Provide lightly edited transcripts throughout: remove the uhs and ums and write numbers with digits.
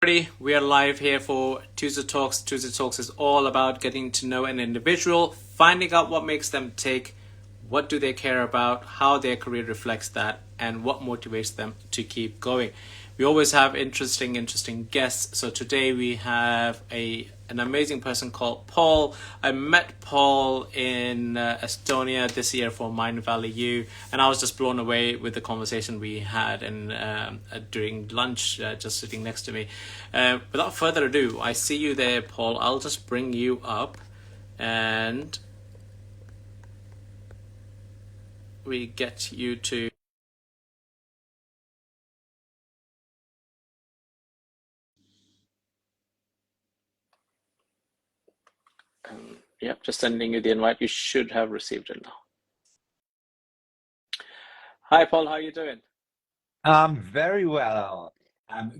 We are live here for Tuesday Talks. Tuesday Talks is all about getting to know an individual, finding out what makes them tick, what do they care about, how their career reflects that, and what motivates them to keep going. We always have interesting guests. So today we have an amazing person called Paul. I met Paul in Estonia this year for Mind Valley U, and I was just blown away with the conversation we had and during lunch, just sitting next to me. Without further ado, I see you there, Paul. I'll just bring you up, and we get you to. Yep, just sending you the invite. You should have received it now. Hi, Paul. How are you doing? Very well.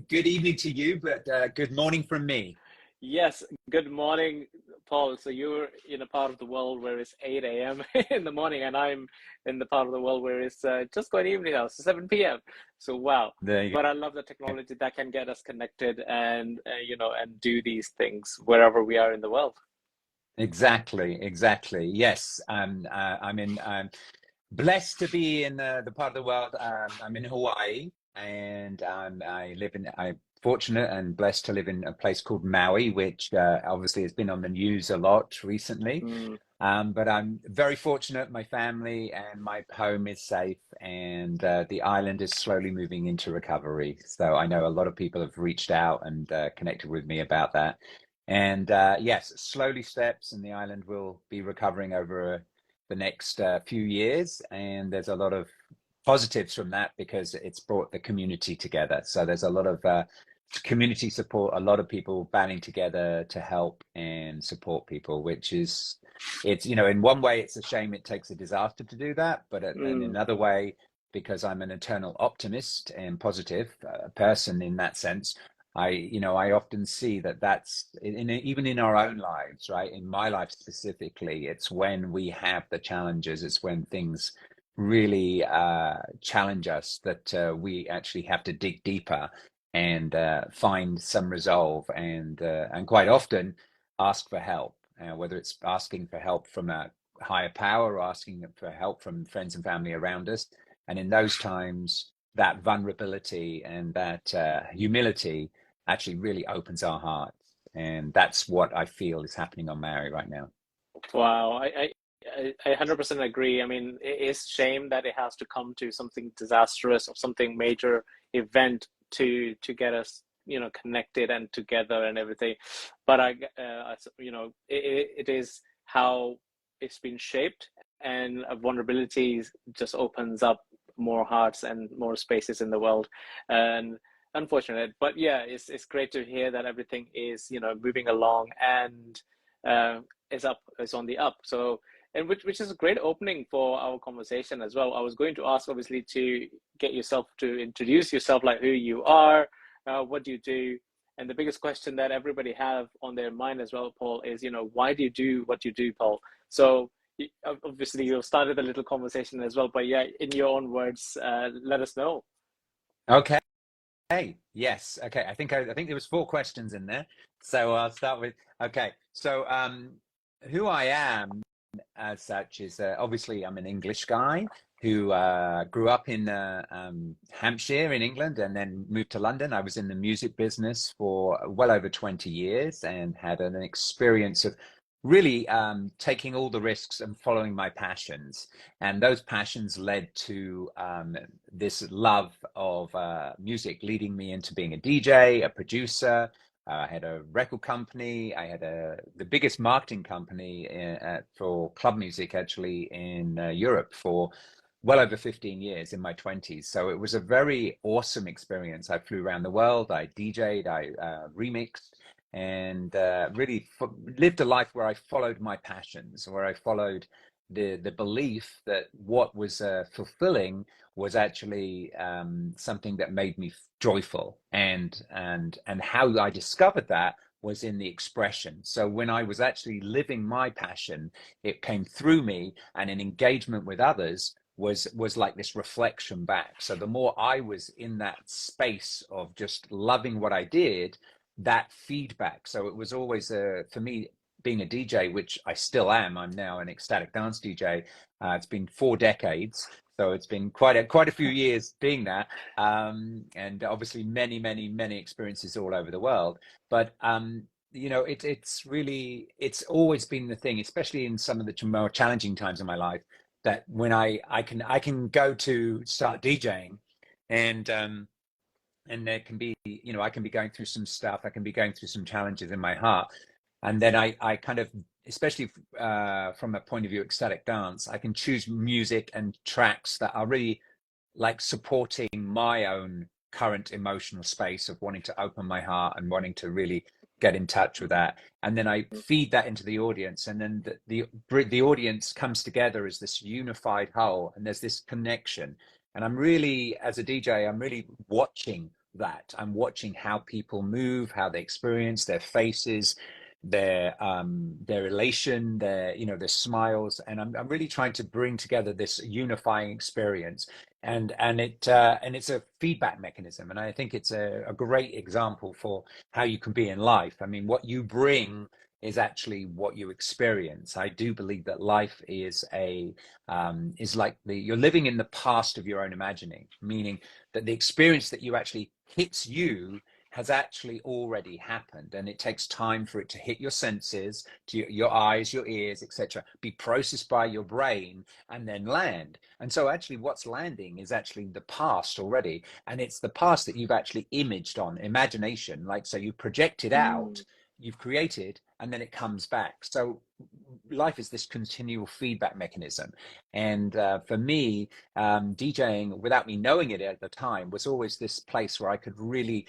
Good evening to you, but good morning from me. Yes, good morning, Paul. So you're in a part of the world where it's 8 a.m. in the morning, and I'm in the part of the world where it's just going evening now, so 7 p.m. So wow. There you But I love the technology that can get us connected and and do these things wherever we are in the world. Exactly. Yes. I'm blessed to be in the part of the world. I'm in Hawaii, and I'm fortunate and blessed to live in a place called Maui, which obviously has been on the news a lot recently. Mm, But I'm very fortunate. My family and my home is safe, and the island is slowly moving into recovery. So I know a lot of people have reached out and connected with me about that. And yes, slowly steps, and the island will be recovering over the next few years. And there's a lot of positives from that because it's brought the community together. So there's a lot of community support, a lot of people banding together to help and support people, which is, it's, in one way, it's a shame it takes a disaster to do that. But in mm, another way, because I'm an eternal optimist and positive person in that sense, I often see that that's even in our own lives, right? In my life specifically, it's when we have the challenges, it's when things really challenge us that we actually have to dig deeper and find some resolve and quite often ask for help, whether it's asking for help from a higher power or asking for help from friends and family around us. And in those times, that vulnerability and that humility actually really opens our hearts. And that's what I feel is happening on Maui right now. wow, I 100% agree. I mean, it is a shame that it has to come to something disastrous or something major event to get us, connected and together and everything. But it is how it's been shaped, and vulnerability just opens up more hearts and more spaces in the world. And unfortunate, but yeah, it's great to hear that everything is moving along and is on the up. So, and which is a great opening for our conversation as well. I was going to ask, obviously, to get yourself to introduce yourself, like who you are, what do you do, and the biggest question that everybody have on their mind as well, Paul, is why do you do what you do, Paul? So obviously you've started a little conversation as well, but yeah, in your own words, let us know. Okay. Yes. Okay. I think there was four questions in there. So I'll start with, okay. So who I am as such is obviously I'm an English guy who grew up in Hampshire in England and then moved to London. I was in the music business for well over 20 years and had an experience of really taking all the risks and following my passions. And those passions led to this love of music, leading me into being a DJ, a producer. I had a record company. I had the biggest marketing company for club music, actually, in Europe for well over 15 years in my 20s. So it was a very awesome experience. I flew around the world. I DJ'd, I remixed, and really lived a life where I followed my passions, where I followed the belief that what was fulfilling was actually something that made me joyful, and how I discovered that was in the expression. So when I was actually living my passion, it came through me, and in engagement with others, was like this reflection back. So the more I was in that space of just loving what I did, that feedback. So it was always for me, being a DJ, which I still am. I'm now an ecstatic dance DJ. It's been 4 decades, so it's been quite a few years being that, and obviously many experiences all over the world. But it's always been the thing, especially in some of the more challenging times in my life, that when I can go to start DJing, and there can be, I can be going through some stuff, I can be going through some challenges in my heart, and then I kind of, especially from a point of view ecstatic dance, I can choose music and tracks that are really like supporting my own current emotional space of wanting to open my heart and wanting to really get in touch with that, and then I feed that into the audience, and then the audience comes together as this unified whole, and there's this connection. And I'm really, as a DJ, I'm really watching that. I'm watching how people move, how they experience their faces, their elation, their smiles, and I'm really trying to bring together this unifying experience, and it's a feedback mechanism, and I think it's a great example for how you can be in life. I mean, what you bring is actually what you experience. I do believe that life is like you're living in the past of your own imagining, meaning that the experience that you actually hits you has actually already happened, and it takes time for it to hit your senses, to your eyes, your ears, etc., be processed by your brain, and then land. And so actually what's landing is actually the past already, and it's the past that you've actually imaged on imagination, like, so you project it out, you've created, and then it comes back. So life is this continual feedback mechanism. And for me, DJing, without me knowing it at the time, was always this place where I could really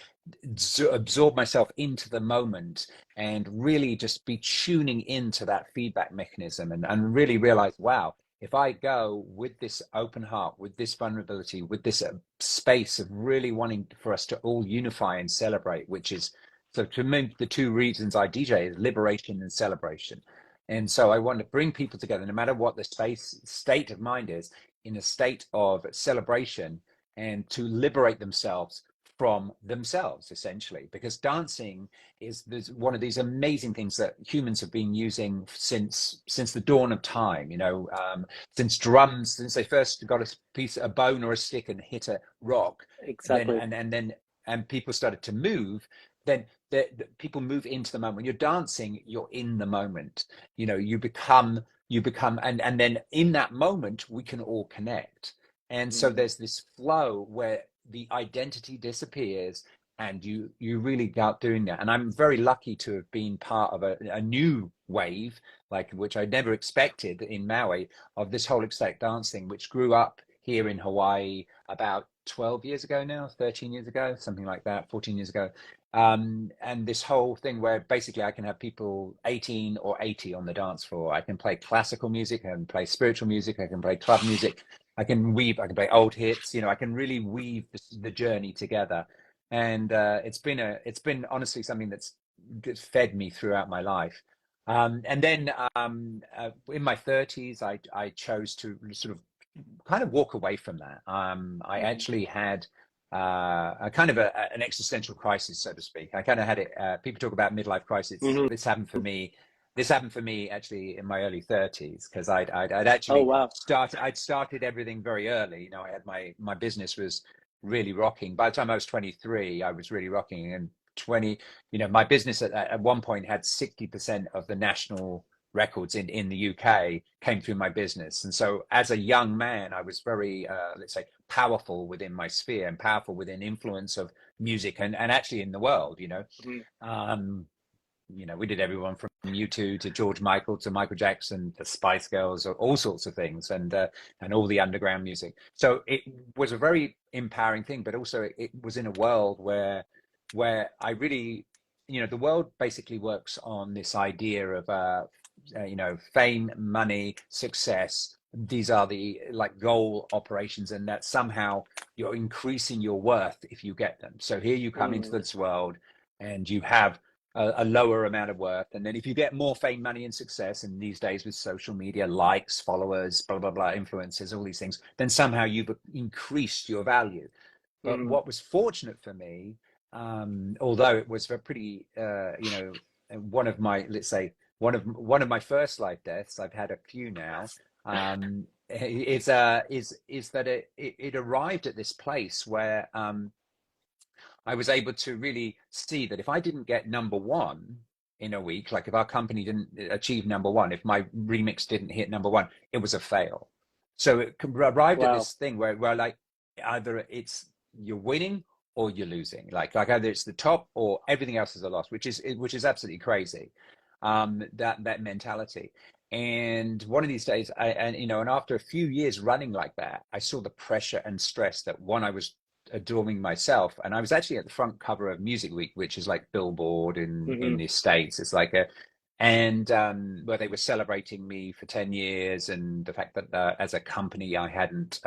absorb myself into the moment and really just be tuning into that feedback mechanism, and really realize, wow, if I go with this open heart, with this vulnerability, with this space of really wanting for us to all unify and celebrate, which is, so to me, the two reasons I DJ is liberation and celebration. And so I want to bring people together, no matter what the state of mind is, in a state of celebration, and to liberate themselves from themselves, essentially, because dancing is one of these amazing things that humans have been using since the dawn of time. Since drums, since they first got a bone or a stick and hit a rock, Exactly. and people started to move. Then people move into the moment. When you're dancing, you're in the moment. You become, and then in that moment we can all connect. And so there's this flow where the identity disappears, and you really go out doing that. And I'm very lucky to have been part of a new wave, like, which I never expected in Maui, of this whole ecstatic dancing, which grew up here in Hawaii about 12 years ago now, 13 years ago, something like that, 14 years ago. And this whole thing where basically I can have people 18 or 80 on the dance floor. I can play classical music, I can play spiritual music, I can play club music, I can play old hits. I can really weave the journey together. And it's been honestly something that's fed me throughout my life. And then in my 30s, I chose to sort of kind of walk away from that. I actually had a kind of an existential crisis, so to speak. I kind of had it. People talk about midlife crisis. This happened for me. This happened for me actually in my early 30s, because I'd Oh, actually wow. started everything very early. I had my business was really rocking. By the time I was 23, I was really rocking. And 20, my business at one point had 60% of the national records in the UK came through my business. And so as a young man, I was very, let's say, powerful within my sphere and powerful within influence of music and actually in the world. We did everyone from U2 to George Michael to Michael Jackson to Spice Girls, or all sorts of things, and all the underground music. So it was a very empowering thing, but also it was in a world where I really, the world basically works on this idea of fame, money, success. These are the like goal operations, and that somehow you're increasing your worth if you get them. So here you come into this world, and you have a lower amount of worth. And then if you get more fame, money, and success, and these days with social media, likes, followers, blah, blah, blah, influencers, all these things, then somehow you've increased your value. But Mm. what was fortunate for me, although it was a pretty, one of my, let's say, one of my first life deaths, I've had a few now, is that it arrived at this place where I was able to really see that if I didn't get number one in a week, like if our company didn't achieve number one, if my remix didn't hit number one, it was a fail. So it arrived at Wow. this thing where like either it's you're winning or you're losing. Like either it's the top or everything else is a loss, which is absolutely crazy. That mentality. And one of these days, and after a few years running like that, I saw the pressure and stress that one, I was adorning myself, and I was actually at the front cover of Music Week, which is like Billboard in Hmm. the States. It's like a and where they were celebrating me for 10 years, and the fact that as a company I hadn't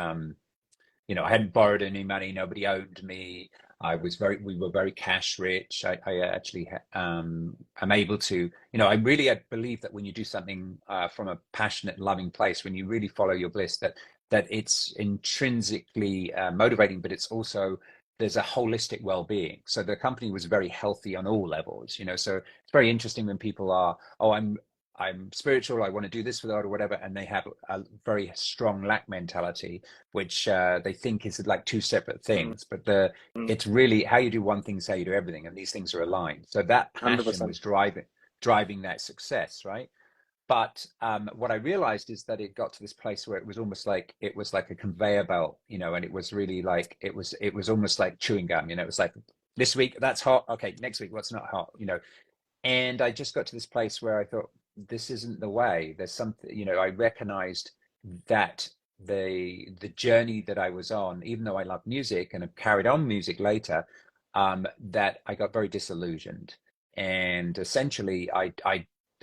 borrowed any money, nobody owed me. We were very cash rich. I actually am able to, I really believe that when you do something from a passionate, loving place, when you really follow your bliss, that it's intrinsically motivating, but it's also there's a holistic well-being. So the company was very healthy on all levels, so it's very interesting when people are, oh, I'm spiritual, I want to do this for God or whatever, and they have a very strong lack mentality, which they think is like two separate Mm. things. But it's really how you do one thing is how you do everything, and these things are aligned. So that passion 100%. was driving that success, right? But what I realized is that it got to this place where it was like a conveyor belt, and it was really like it was almost like chewing gum, it was like this week that's hot, okay, next week what's not hot, and I just got to this place where I thought, this isn't the way. There's something, I recognized that the journey that I was on, even though I love music and have carried on music later, that I got very disillusioned. And essentially I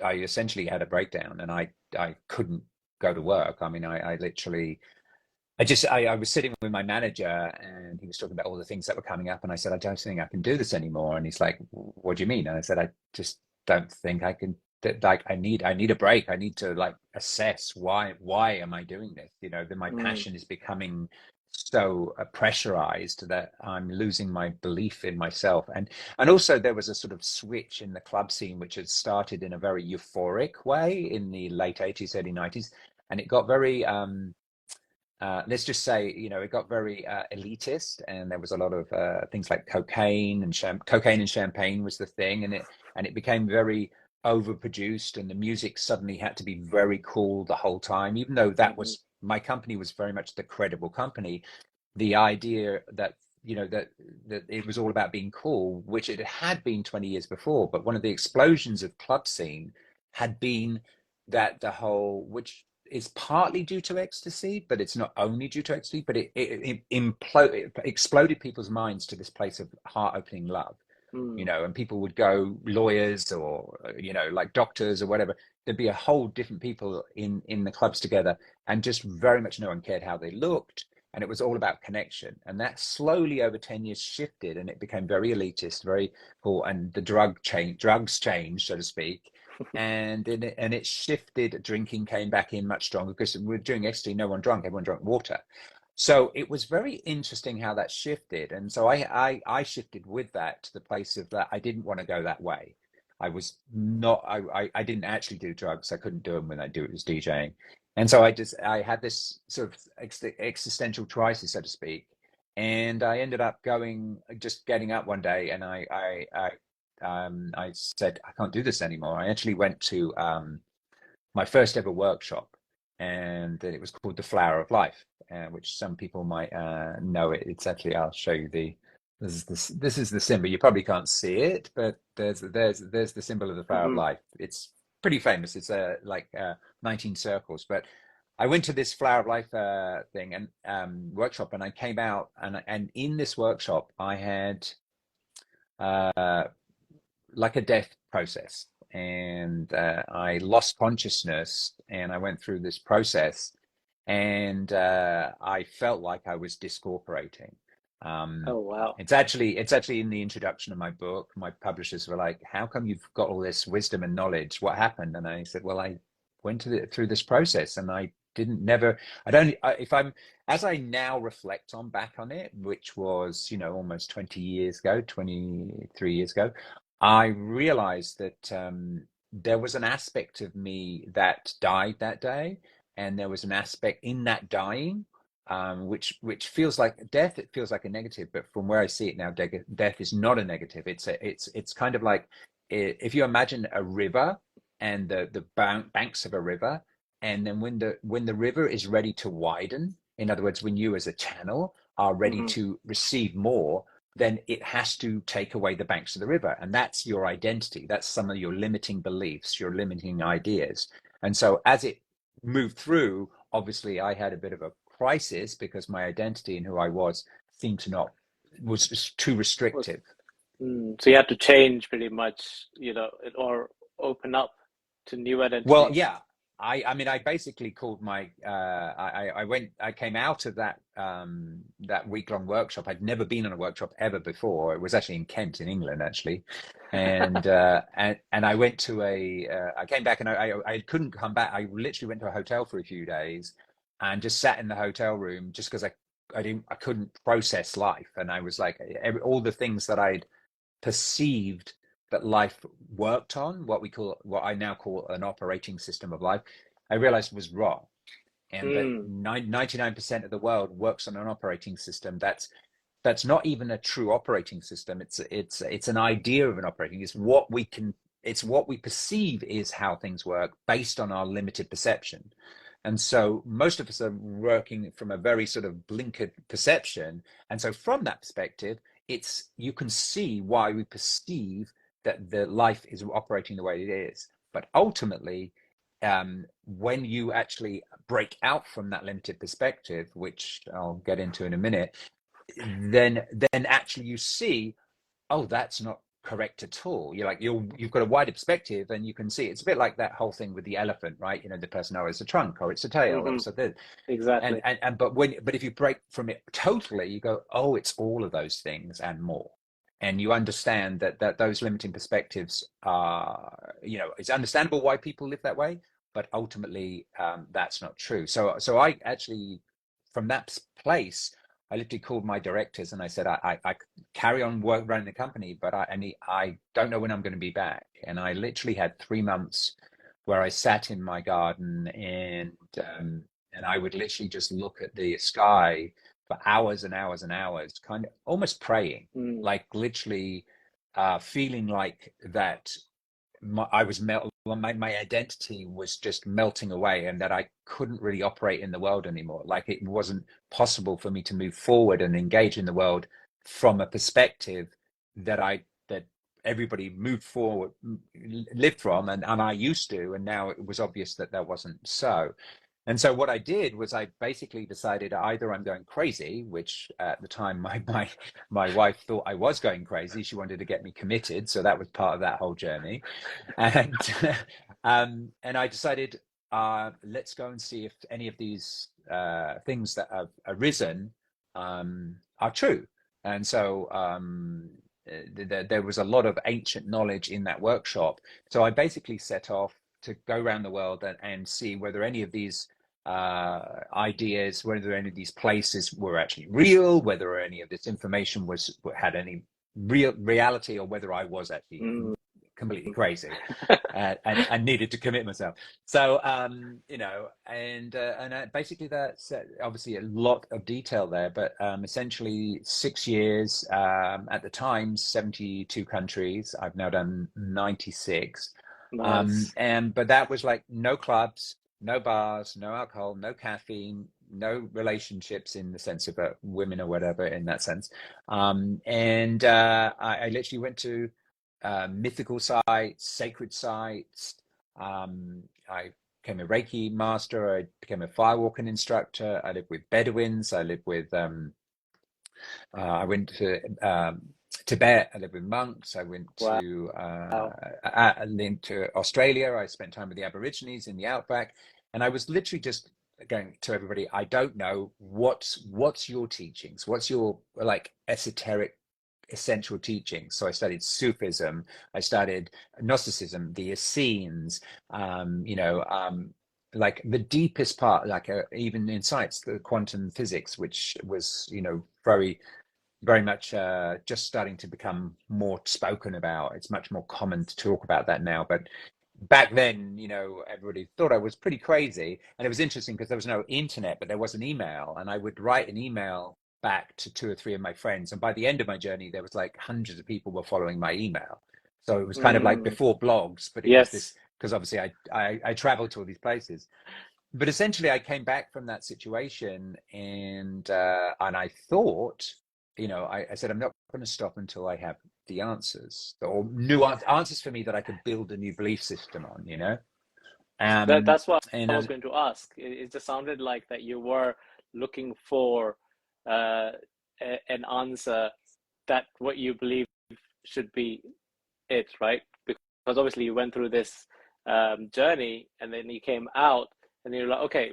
essentially had a breakdown, and I couldn't go to work. I mean, I literally I was sitting with my manager, and he was talking about all the things that were coming up. And I said, I don't think I can do this anymore. And he's like, what do you mean? And I said, I just don't think I can, like, I need a break. I need to like assess why am I doing this? That my Mm. passion is becoming so pressurized that I'm losing my belief in myself. And also there was a sort of switch in the club scene, which had started in a very euphoric way in the late 80s, early 90s. And it got very, let's just say, it got very elitist, and there was a lot of things like cocaine and champagne was the thing, and it became very overproduced, and the music suddenly had to be very cool the whole time, even though that Hmm. was my company was very much the credible company. The idea that that it was all about being cool, which it had been 20 years before, but one of the explosions of club scene had been that the whole, which is partly due to ecstasy, but it's not only due to ecstasy, but it exploded people's minds to this place of heart-opening love, Mm. and people would go, lawyers or, like doctors or whatever. There'd be a whole different people in the clubs together, and just very much no one cared how they looked. And it was all about connection. And that slowly over 10 years shifted, and it became very elitist, very cool. And the drugs changed, so to speak. And it shifted. Drinking came back in much stronger, because we're doing ecstasy, no one drunk, everyone drank water. So it was very interesting how that shifted. And so I shifted with that to the place of that I didn't want to go that way. I was not, I didn't actually do drugs. I couldn't do them when I do it as DJing. And so I had this sort of existential crisis, so to speak. And I ended up just getting up one day, and I said, I can't do this anymore. I actually went to my first ever workshop, and it was called the Flower of Life, which some people might know it. It's actually, I'll show you this is the symbol. You probably can't see it, but there's the symbol of the Flower of Hmm. Life. It's pretty famous. It's like 19 circles. But I went to this Flower of Life thing and workshop, and I came out, and in this workshop I had uh, like a death process, and I lost consciousness, and I went through this process, and I felt like I was discorporating. Oh, wow. It's actually in the introduction of my book. My publishers were like, "How come you've got all this wisdom and knowledge? What happened?" And I said, "Well, I went through this process, and I didn't never. I don't. If I'm as I now reflect on back on it, which was almost 20 years ago, 23 years ago, I realized that there was an aspect of me that died that day, and there was an aspect in that dying." Which feels like death. It feels like a negative, but from where I see it now, death is not a negative. It's kind of like if you imagine a river and the banks of a river, and then when the river is ready to widen, in other words, when you as a channel are ready Hmm. to receive more, then it has to take away the banks of the river, and that's your identity. That's some of your limiting beliefs, your limiting ideas, and so as it moved through, obviously I had a bit of a crisis because my identity and who I was seemed to not was just too Was restrictive. So you had to change pretty much, or open up to new Well, identities. yeah, I mean I basically called my I came out of that week-long workshop. I'd never been on a workshop ever before. It was actually in Kent in England actually. And I went to I came back and I couldn't come back. I literally went to a hotel for a few days and just sat in the hotel room just because I couldn't process life. And I was like all the things that I'd perceived that life worked on, what I now call an operating system of life, I realized was wrong. And that Mm. 99% of the world works on an operating system that's not even a true operating system. It's an idea of an operating. It's what we perceive is how things work based on our limited perception. And so most of us are working from a very sort of blinkered perception. And so from that perspective, you can see why we perceive that the life is operating the way it is. But ultimately, when you actually break out from that limited perspective, which I'll get into in a minute, then actually you see, oh, that's not correct at all. You've got a wider perspective and you can see it's a bit like that whole thing with the elephant, right? The person, oh, it's a trunk or it's a tail or Hmm. it's a this. And Exactly. and but if you break from it totally, you go, oh, it's all of those things and more. And you understand that those limiting perspectives are, it's understandable why people live that way, but ultimately that's not true. So I actually, from that place, I literally called my directors and I said, I carry on running the company, but I don't know when I'm going to be back. And I literally had 3 months where I sat in my garden and I would literally just look at the sky for hours and hours and hours, kind of almost praying, Mm. like literally feeling like that I was my identity was just melting away, and that I couldn't really operate in the world anymore. Like it wasn't possible for me to move forward and engage in the world from a perspective that everybody moved forward, lived from, and I used to, and now it was obvious that that wasn't so. And so what I did was I basically decided either I'm going crazy, which at the time my wife thought I was going crazy. She wanted to get me committed, so that was part of that whole journey. And and I decided let's go and see if any of these things that have arisen are true. And so there was a lot of ancient knowledge in that workshop. So I basically set off to go around the world and see whether any of these ideas, whether any of these places were actually real, whether any of this information had any real reality, or whether I was actually Mm. completely crazy and needed to commit myself. So basically that's obviously a lot of detail there, but essentially 6 years, at the time 72 countries. I've now done 96. Nice. But that was like no clubs, no bars, no alcohol, no caffeine, no relationships in the sense of women or whatever in that sense. And I literally went to mythical sites, sacred sites. I became a Reiki master. I became a firewalking instructor. I lived with Bedouins. I went to Tibet. I lived with monks. I went Wow. to Australia. I spent time with the Aborigines in the outback, and I was literally just going to everybody, I don't know what's your teachings, what's your like esoteric essential teachings. So I studied Sufism, I studied Gnosticism, the Essenes, you know, like the deepest part, like even in science, the quantum physics, which was, you know, very much just starting to become more spoken about. It's much more common to talk about that now, but back then, you know, everybody thought I was pretty crazy. And it was interesting because there was no internet, but there was an email, and I would write an email back to two or three of my friends. And by the end of my journey, there was like hundreds of people were following my email. So it was kind of like Mm, before blogs, but it was this yes. because obviously I traveled to all these places. But essentially, I came back from that situation, and I thought, you know, I said I'm not going to stop until I have the answers or new answers for me that I could build a new belief system on, you know. That's what And I I was was, going to ask. It just sounded like that you were looking for uh, an answer that what you believe should be it, right? Because obviously you went through this journey and then you came out and you're like, okay,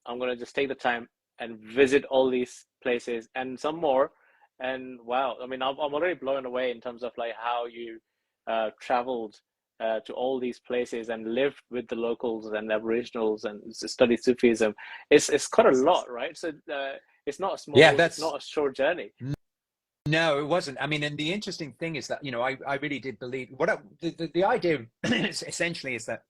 I'm gonna just take the time and visit all these places and some more. And wow, I mean, I'm already blown away in terms of like how you traveled to all these places and lived with the locals and Aboriginals and studied Sufism. It's quite a lot, right? So yeah, it's that's not a short journey. no, it wasn't. I mean, and the interesting thing is that, you know, I really did believe the idea essentially is that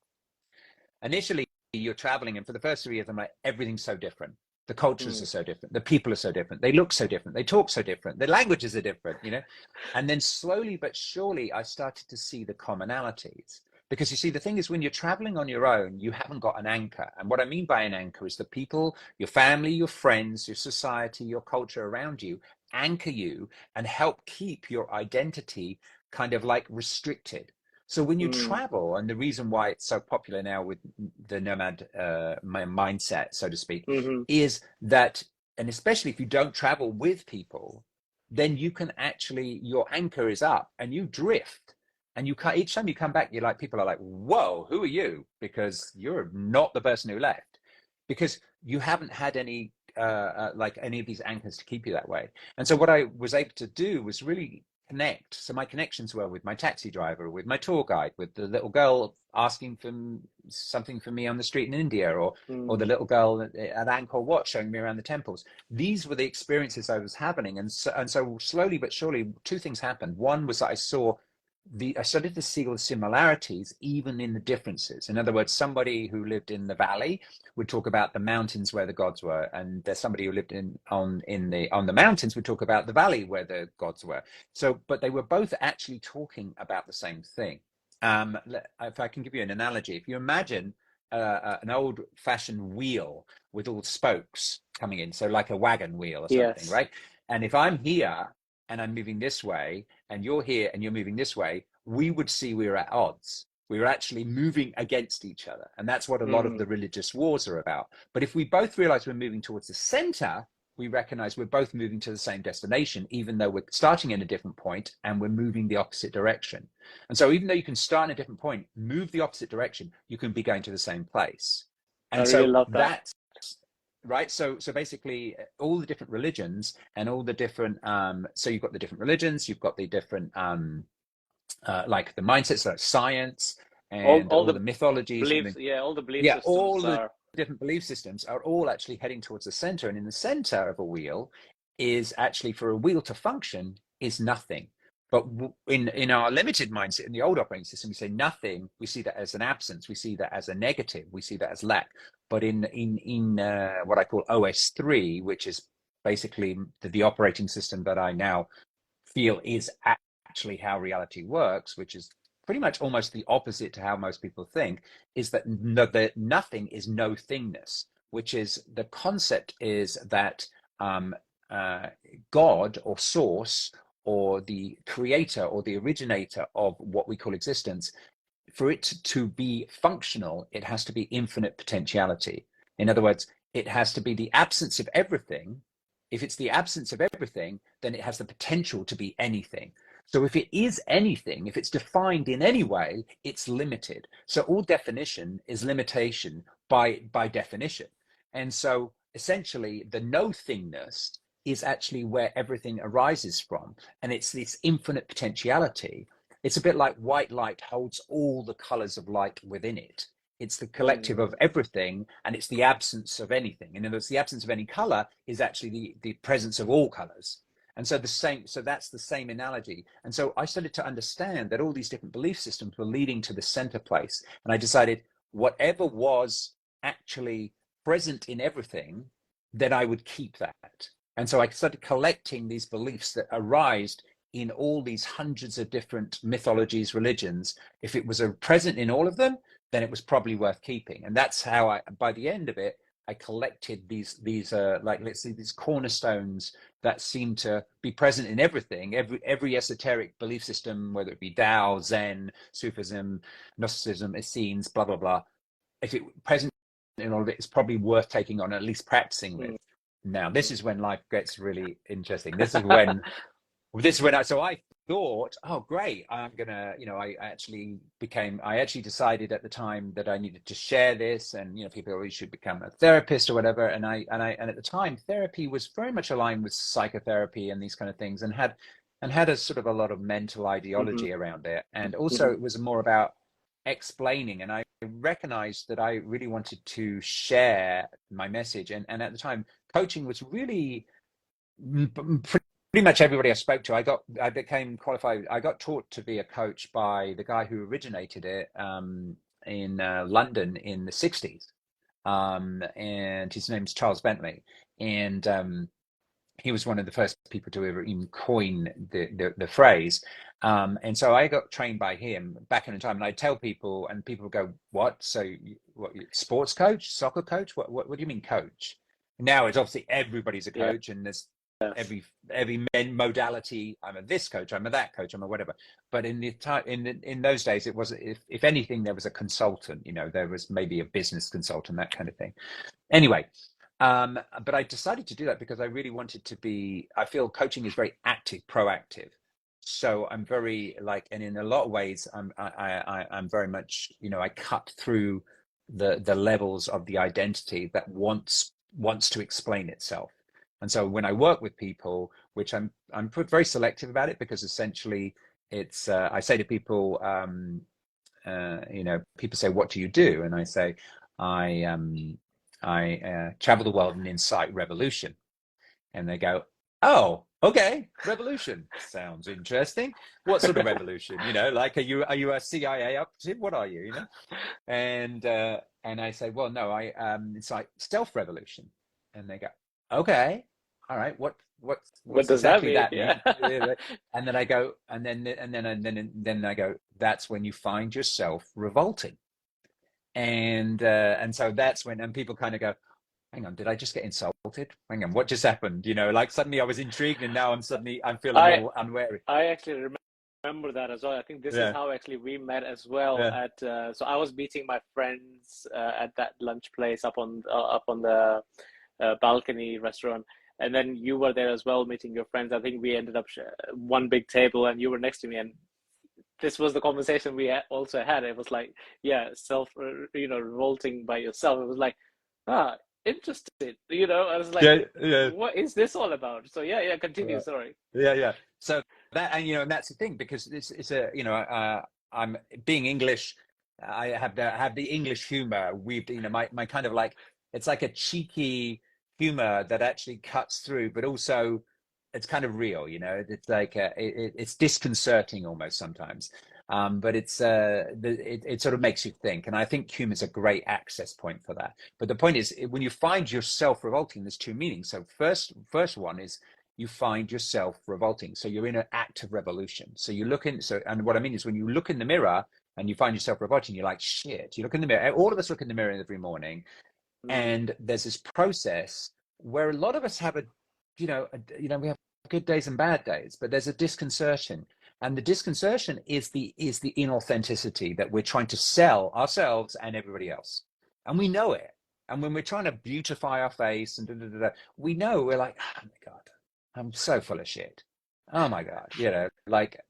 initially you're traveling, and for the first 3 years, I'm like, everything's so different. The cultures are Mm, so different. The people are so different. They look so different. They talk so different. The languages are different, you know? And then slowly but surely, I started to see the commonalities. Because you see, the thing is, when you're traveling on your own, you haven't got an anchor. And what I mean by an anchor is the people, your family, your friends, your society, your culture around you anchor you and help keep your identity kind of like restricted. So when you mm, travel, and the reason why it's so popular now with the nomad mindset, so to speak, hmm. is that, and especially if you don't travel with people, then you can actually, your anchor is up and you drift. And you can each time you come back, you're like, people are like, whoa, who are you? Because you're not the person who left, because you haven't had any like any of these anchors to keep you that way. And so what I was able to do was really connect. So my connections were with my taxi driver, with my tour guide, with the little girl asking for something for me on the street in India, or the Mm. little girl at Angkor Wat showing me around the temples. These were the experiences I was having, and so slowly but surely, two things happened. One was that I started to see all the similarities, even in the differences. In other words, somebody who lived in the valley would talk about the mountains where the gods were, and there's somebody who lived on the mountains would talk about the valley where the gods were. So, but they were both actually talking about the same thing. If I can give you an analogy, if you imagine an old-fashioned wheel with all spokes coming in, so like a wagon wheel or something, Yes, right? And if I'm here and I'm moving this way, and you're here and you're moving this way, we would see we're at odds. We're actually moving against each other. And that's what a lot of mm, the religious wars are about. But if we both realize we're moving towards the center, we recognize we're both moving to the same destination, even though we're starting in a different point and we're moving the opposite direction. And so, even though you can start in a different point, move the opposite direction, you can be going to the same place. I And really so, love that. that's right. So basically, all the different religions and all the different, so you've got the different religions, you've got the different, like the mindsets, like science and All all the the mythologies and beliefs, yeah, all the belief yeah, systems all the are. different belief systems are all actually heading towards the center. And in the center of a wheel is actually, for a wheel to function, is nothing. But in our limited mindset, in the old operating system, we say nothing. We see that as an absence. We see that as a negative. We see that as lack. But in what I call OS3, which is basically the operating system that I now feel is actually how reality works, which is pretty much almost the opposite to how most people think, is that nothing is no thingness, which is the concept is that um, uh, God or source or the creator or the originator of what we call existence, for it to be functional, it has to be infinite potentiality. In other words, it has to be the absence of everything. If it's the absence of everything, then it has the potential to be anything. So if it is anything, if it's defined in any way, it's limited. So all definition is limitation by definition. And so essentially the no thingness is actually where everything arises from. And it's this infinite potentiality. It's a bit like white light holds all the colors of light within it. It's the collective of everything, and it's the absence of anything. In other words, the absence of any color is actually the presence of all colors. And so that's the same analogy. And so I started to understand that all these different belief systems were leading to the center place. And I decided whatever was actually present in everything, then I would keep that. And so I started collecting these beliefs that arise in all these hundreds of different mythologies, religions. If it was present in all of them, then it was probably worth keeping. And that's how by the end of it, I collected these like, let's say, these cornerstones that seem to be present in everything, every esoteric belief system, whether it be Tao, Zen, Sufism, Gnosticism, Essenes, blah, blah, blah. If it present in all of it, it's probably worth taking on, at least practicing with. Now, this is when life gets really interesting. This is when I thought, oh, great, I'm gonna, I actually decided at the time that I needed to share this, and people always should become a therapist or whatever. And at the time, therapy was very much aligned with psychotherapy and these kind of things, and had a sort of a lot of mental ideology around it. And also it was more about explaining, and I recognized that I really wanted to share my message. And at the time, coaching was really pretty much everybody I spoke to. I became qualified. I got taught to be a coach by the guy who originated it in London in the 60s. And his name's Charles Bentley. And he was one of the first people to ever even coin the phrase. And so I got trained by him back in the time. And I'd tell people, and people would go, what? So what, sports coach, soccer coach? What do you mean coach? Now it's obviously everybody's a coach, and there's every modality. I'm a this coach, I'm a that coach, I'm a whatever. But in those days, it was, if anything, there was a consultant. There was maybe a business consultant, that kind of thing. Anyway, but I decided to do that because I really wanted to be. I feel coaching is very active, proactive. So I'm very and in a lot of ways, I'm very much, I cut through the levels of the identity that wants to explain itself. And so when I work with people, which I'm very selective about it, because essentially it's I say to people, people say, what do you do? And I say, I travel the world and incite revolution. And they go, oh, okay, revolution sounds interesting. What sort of revolution? Are you a CIA operative? What are you? And I say, well, no, it's like self-revolution. And they go, okay, all right, what does exactly that mean? that mean? Yeah. And then I go, and then I go, that's when you find yourself revolting. And so that's when, and people kind of go, hang on, did I just get insulted? Hang on, what just happened? Suddenly I was intrigued, and now I'm feeling a little unwary. I actually remember that as well. I think this is how actually we met as well. At so I was meeting my friends at that lunch place up on the balcony restaurant, and then you were there as well, meeting your friends. I think we ended up one big table, and you were next to me, and this was the conversation we also had. It was like, revolting by yourself. It was like, interested. I was like, what is this all about? So continue. Sorry. So that, and that's the thing, because it's a, I'm being English. I have the English humor weaved, my kind of it's like a cheeky humor that actually cuts through, but also it's kind of real. It's like it's disconcerting almost sometimes, but it sort of makes you think. And I think humor is a great access point for that. But the point is, when you find yourself revolting, there's two meanings. So first one is, you find yourself revolting, so you're in an act of revolution. So you look in. And what I mean is, when you look in the mirror and you find yourself revolting, you're like, shit. You look in the mirror. All of us look in the mirror every morning, and there's this process where a lot of us have we have good days and bad days, but there's a disconcertion. And the disconcertion is the inauthenticity that we're trying to sell ourselves and everybody else. And we know it. And when we're trying to beautify our face and we know, we're like, oh my God, I'm so full of shit. Oh my God.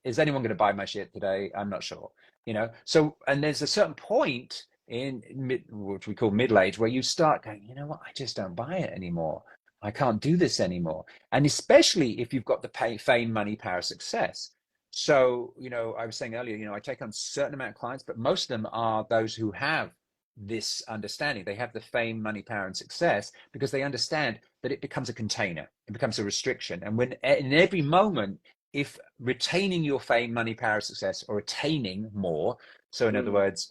Is anyone going to buy my shit today? I'm not sure. So, and there's a certain point in mid, which we call middle age, where you start going, you know what, I just don't buy it anymore. I can't do this anymore. And especially if you've got the fame, money, power, success. So, I was saying earlier, I take on a certain amount of clients, but most of them are those who have this understanding. They have the fame, money, power, and success because they understand that it becomes a container, it becomes a restriction. And when in every moment, if retaining your fame, money, power, success, or attaining more, so in other words,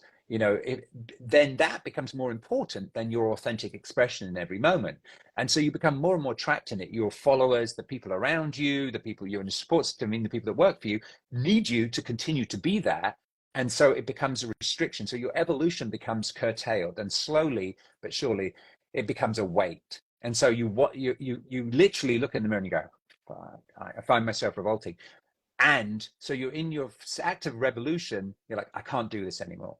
then that becomes more important than your authentic expression in every moment. And so you become more and more trapped in it. Your followers, the people around you, the people you're in the support system, the people that work for you need you to continue to be that. And so it becomes a restriction. So your evolution becomes curtailed, and slowly but surely it becomes a weight. And so you literally look in the mirror and you go, I find myself revolting. And so you're in your act of revolution, you're like, I can't do this anymore.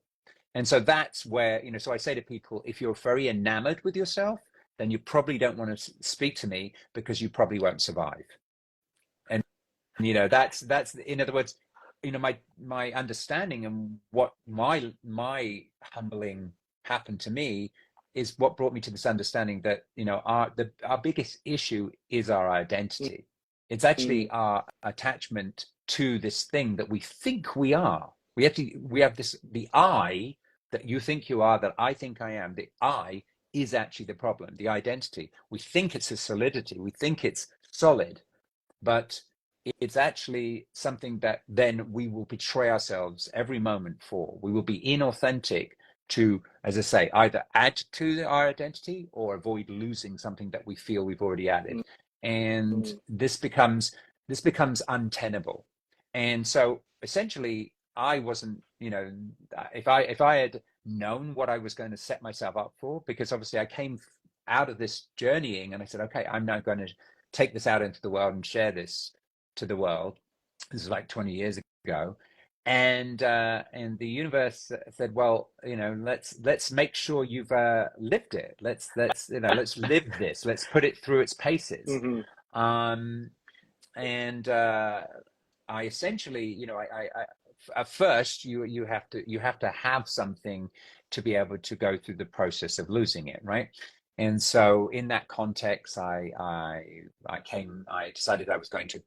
And so that's where, so I say to people, if you're very enamored with yourself, then you probably don't want to speak to me because you probably won't survive. And, that's in other words, my understanding and what my humbling happened to me is what brought me to this understanding that, our biggest issue is our identity. It's actually our attachment to this thing that we think we are. We have the I that you think you are, that I think I am. The I is actually the problem, the identity. We think it's a solidity. We think it's solid, but it's actually something that then we will betray ourselves every moment for. We will be inauthentic to, as I say, either add to our identity or avoid losing something that we feel we've already added. And this becomes untenable. And so essentially I wasn't, if I had known what I was going to set myself up for, because obviously I came out of this journeying and I said, okay, I'm now going to take this out into the world and share this to the world. This is like 20 years ago. And the universe said, well, let's make sure you've lived it. Let's live this. Let's put it through its paces. I essentially, I at first you have to have something to be able to go through the process of losing it, right? And so in that context, I decided I was going to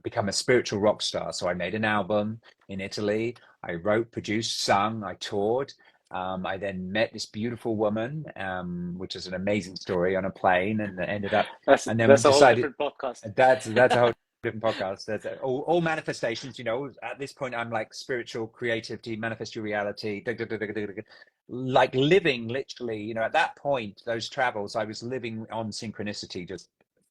become a spiritual rock star. So I made an album in Italy. I wrote, produced, sung, I toured. I then met this beautiful woman, which is an amazing story, on a plane, and ended up. That's and then that's a whole decided different podcast. that's a whole different podcast. That's all manifestations. At this point, I'm like spiritual creativity, manifest your reality, like living literally. At that point, those travels, I was living on synchronicity, just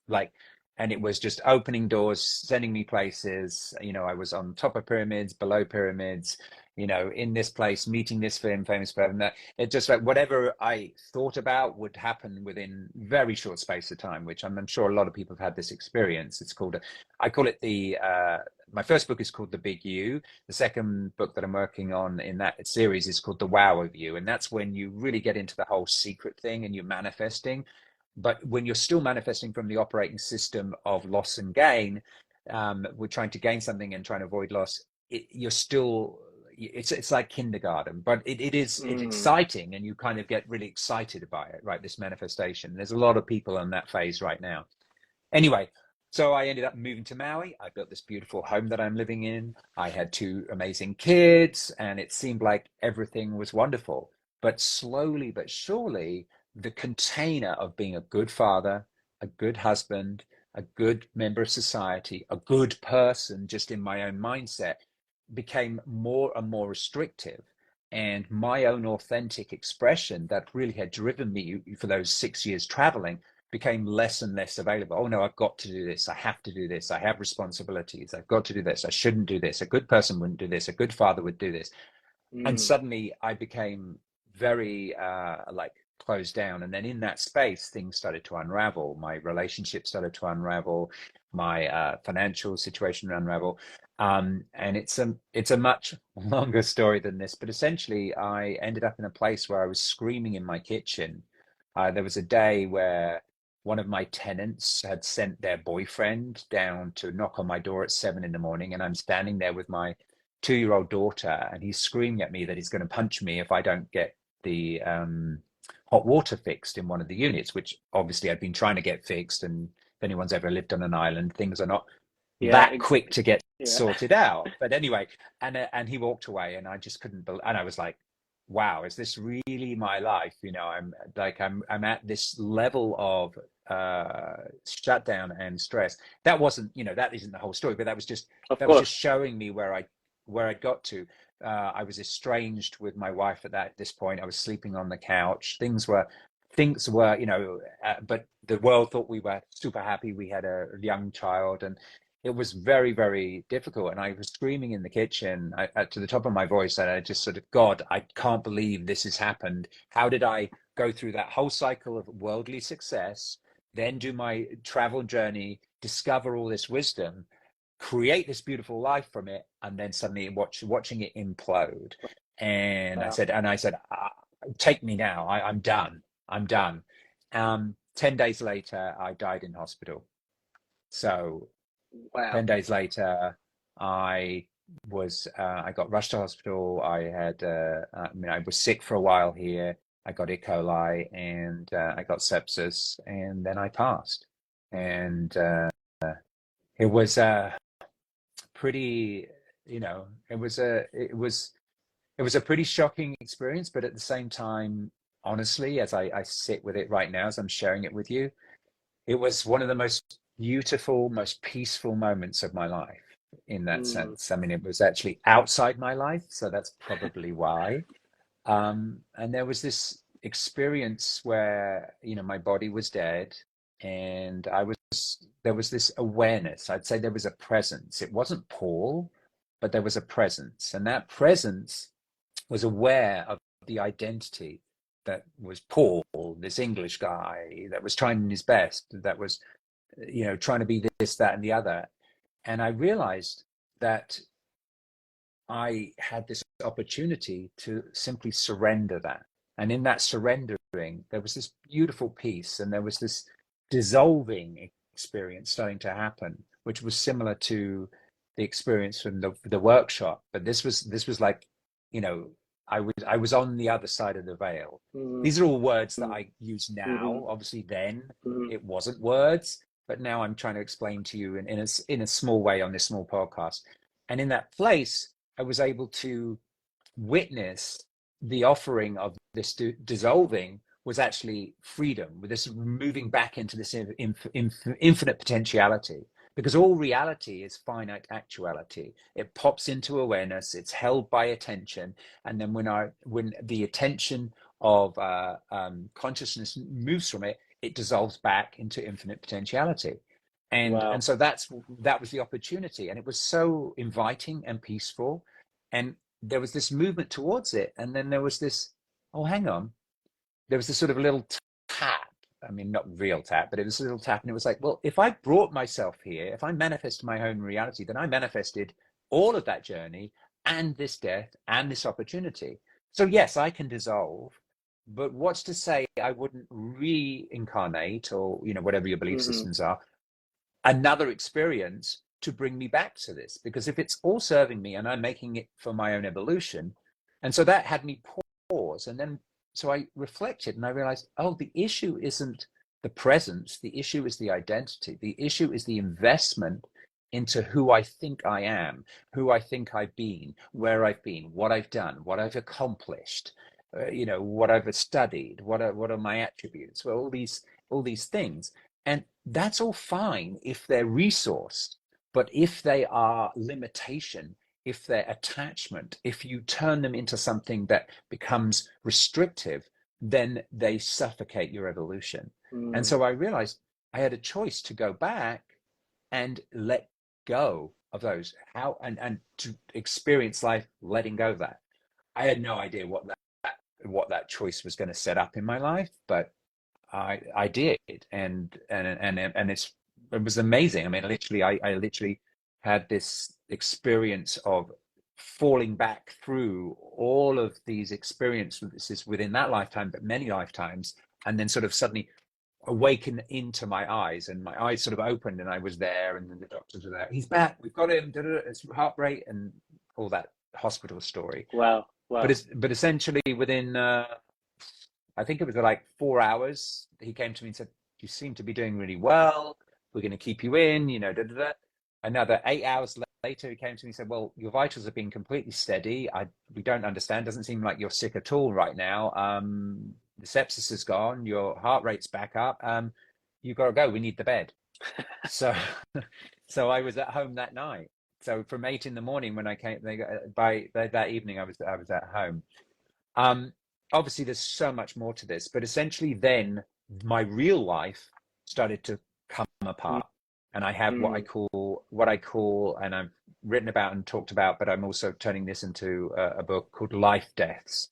like. And it was just opening doors, sending me places. I was on top of pyramids, below pyramids, in this place, meeting this famous person. That it just like whatever I thought about would happen within very short space of time, which I'm sure a lot of people have had this experience. I call it my first book is called The Big You. The second book that I'm working on in that series is called The Wow of You. And that's when you really get into the whole secret thing and you're manifesting. But when you're still manifesting from the operating system of loss and gain, we're trying to gain something and trying to avoid loss. It's like kindergarten, but it's exciting, and you kind of get really excited by it, right? This manifestation. There's a lot of people in that phase right now. Anyway, so I ended up moving to Maui. I built this beautiful home that I'm living in. I had 2 amazing kids, and it seemed like everything was wonderful. But slowly but surely, the container of being a good father, a good husband, a good member of society, a good person, just in my own mindset, became more and more restrictive. And my own authentic expression that really had driven me for those 6 years traveling became less and less available. Oh no, I've got to do this. I have to do this. I have responsibilities. I've got to do this. I shouldn't do this. A good person wouldn't do this. A good father would do this. And suddenly I became very closed down. And then in that space, things started to unravel. My relationship started to unravel. My financial situation unravel. And it's a much longer story than this. But essentially, I ended up in a place where I was screaming in my kitchen. There was a day where one of my tenants had sent their boyfriend down to knock on my door at 7 a.m, and I'm standing there with my 2-year-old daughter, and he's screaming at me that he's going to punch me if I don't get the hot water fixed in one of the units, which obviously I'd been trying to get fixed. And if anyone's ever lived on an island, things are not Yeah, that quick to get yeah. sorted out. But anyway, and he walked away, and I just couldn't believe, and I was like, wow, is this really my life? You know, I'm at this level of shutdown and stress. That wasn't, you know, that isn't the whole story, but Of that was just course. showing me where I got to. I was estranged with my wife at this point. I was sleeping on the couch. Things were, you know, but the world thought we were super happy. We had a young child, and it was very, very difficult. And I was screaming in the kitchen to the top of my voice, and I just sort of, God, I can't believe this has happened. How did I go through that whole cycle of worldly success, then do my travel journey, discover all this wisdom, create this beautiful life from it, and then suddenly watching it implode? And Wow. I said, take me now. I'm done. I'm done. 10 days later, I died in hospital. So Wow. 10 days later, I got rushed to hospital. I was sick for a while here. I got E. coli, and I got sepsis, and then I passed. And it was pretty, you know, it was a pretty shocking experience, but at the same time, honestly, as I sit with it right now, as I'm sharing it with you, it was one of the most beautiful, most peaceful moments of my life in that Mm, sense. I mean, it was actually outside my life, so that's probably why. And there was this experience where, you know, my body was dead, and there was this awareness. I'd say there was a presence. It wasn't Paul, but there was a presence. And that presence was aware of the identity that was Paul, this English guy that was trying his best, that was, you know, trying to be this, that, and the other. And I realized that I had this opportunity to simply surrender that. And in that surrendering, there was this beautiful peace, and there was this dissolving experience starting to happen, which was similar to the experience from the workshop. But this was like, you know, I was on the other side of the veil. mm, These are all words that mm, I use mhm, now. Obviously, then mhm. it wasn't words, but now I'm trying to explain to you in a small way on this small podcast. And in that place, I was able to witness the offering of this dissolving was actually freedom, with this moving back into this infinite potentiality. Because all reality is finite actuality. It pops into awareness. It's held by attention, and then when the attention of consciousness moves from it, it dissolves back into infinite potentiality. And Wow. so that was the opportunity, and it was so inviting and peaceful. And there was this movement towards it, and then there was this, oh, hang on, there was this sort of little tap. I mean, not real tap, but it was a little tap, and it was like, well, if I brought myself here, if I manifested my own reality, then I manifested all of that journey and this death and this opportunity. So yes, I can dissolve, but what's to say I wouldn't reincarnate, or, you know, whatever your belief Mhm, systems are, another experience to bring me back to this? Because if it's all serving me and I'm making it for my own evolution. And so that had me pause. And then so I reflected, and I realized, oh, the issue isn't the presence, the issue is the identity, the issue is the investment into who I think I am, who I think I've been, where I've been, what I've done, what I've accomplished, you know, what I've studied, what are my attributes, well, all these things. And that's all fine if they're resourced, but if they are limitation, if they're attachment, if you turn them into something that becomes restrictive, then they suffocate your evolution. And mm. so I realized I had a choice to go back and let go of those, how and to experience life letting go of that. I had no idea what that choice was going to set up in my life, but I did, and it was amazing. I mean, literally, I literally had this experience of falling back through all of these experiences within that lifetime, but many lifetimes, and then sort of suddenly awaken into my eyes, and my eyes sort of opened, and I was there, and then the doctors were there. He's back. We've got him. It's heart rate and all that hospital story. Wow. Wow. But essentially within I think it was like 4 hours. He came to me and said, "You seem to be doing really well. We're going to keep you in, you know, da, da, da." Another 8 hours later, he came to me and said, "Well, your vitals have been completely steady. We don't understand. Doesn't seem like you're sick at all right now. The sepsis is gone. Your heart rate's back up. You've got to go. We need the bed." So, so I was at home that night. So from 8 in the morning when I came, by that evening, I was at home. Um, Obviously, there's so much more to this, but essentially, then my real life started to come apart, and I have Mm. what I call, and I've written about and talked about, but I'm also turning this into a book called Life Deaths,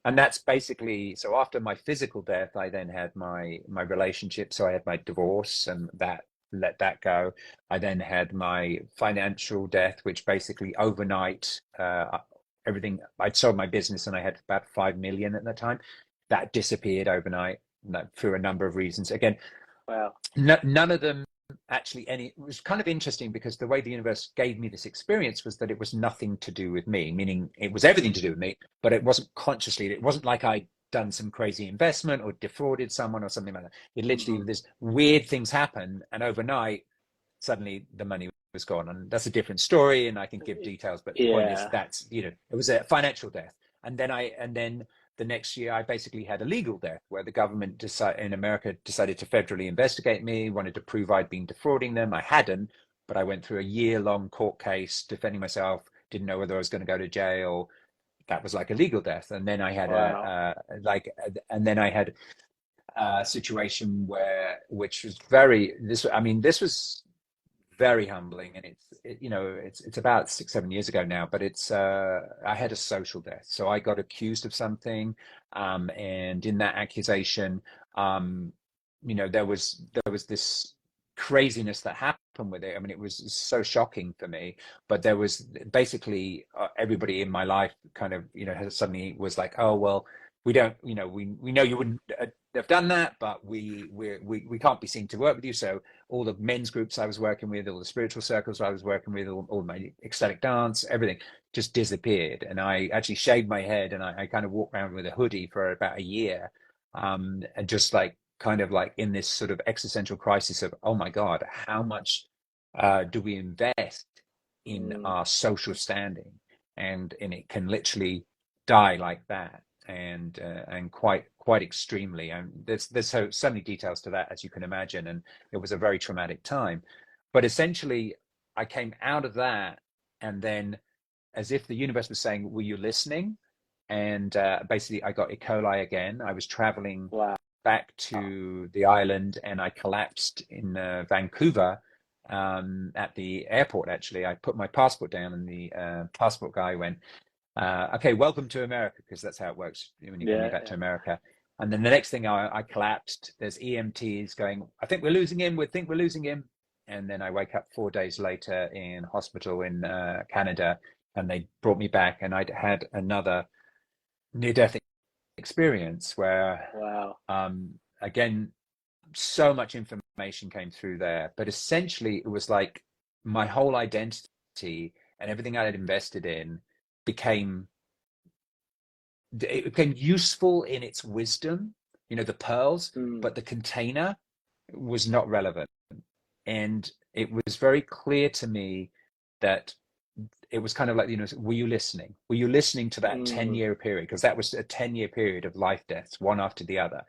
and that's basically so. After my physical death, I then had my relationship. So I had my divorce, and that let that go. I then had my financial death, which basically overnight, everything. I'd sold my business, and I had about 5 million at that time. That disappeared overnight through a number of reasons. Again, Wow. none of them actually any. It was kind of interesting because the way the universe gave me this experience was that it was nothing to do with me, meaning it was everything to do with me, but it wasn't consciously. It wasn't like I'd done some crazy investment or defrauded someone or something like that. It literally, Mm-hmm. this weird things happen, and overnight suddenly the money was gone. And that's a different story, and I can give details, but the point is Yeah. that's, you know, it was a financial death. And then the next year I basically had a legal death where the government in America decided to federally investigate me, wanted to prove I'd been defrauding them. I hadn't, but I went through a year-long court case defending myself, didn't know whether I was going to go to jail. That was like a legal death. And then I had Wow. and then I had a situation which was very, this was very humbling, and it's about 6 7 years ago now, but it's I had a social death. So I got accused of something, and in that accusation, um there was this craziness that happened with it. I mean, it was so shocking for me, but there was basically everybody in my life kind of, suddenly was like, "Oh, well, we don't, we know you wouldn't have done that, but we can't be seen to work with you." So all the men's groups I was working with, all the spiritual circles I was working with, all my ecstatic dance, everything just disappeared. And I actually shaved my head, and I kind of walked around with a hoodie for about a year, and just like kind of like in this sort of existential crisis of, oh my God, how much do we invest in Mm. our social standing? And it can literally die like that, and quite extremely. And there's so many details to that, as you can imagine. And it was a very traumatic time. But essentially, I came out of that, and then, as if the universe was saying, "Were you listening?" And basically, I got E. coli again. I was traveling Wow. back to the island, and I collapsed in Vancouver, at the airport. Actually, I put my passport down, and the passport guy went, "Okay, welcome to America," because that's how it works when you're coming Yeah. back Yeah. to America. And then the next thing, I collapsed. There's EMTs going, "I think we're losing him. We think we're losing him." And then I wake up 4 days later in hospital in Canada, and they brought me back, and I'd had another near-death experience where, Wow. again, so much information came through there. But essentially, it was like my whole identity and everything I had invested in became it became useful in its wisdom, the pearls, Mm. but the container was not relevant. And it was very clear to me that it was kind of like, were you listening? Were you listening to that Mm. 10-year period? Because that was a 10-year period of life deaths, one after the other.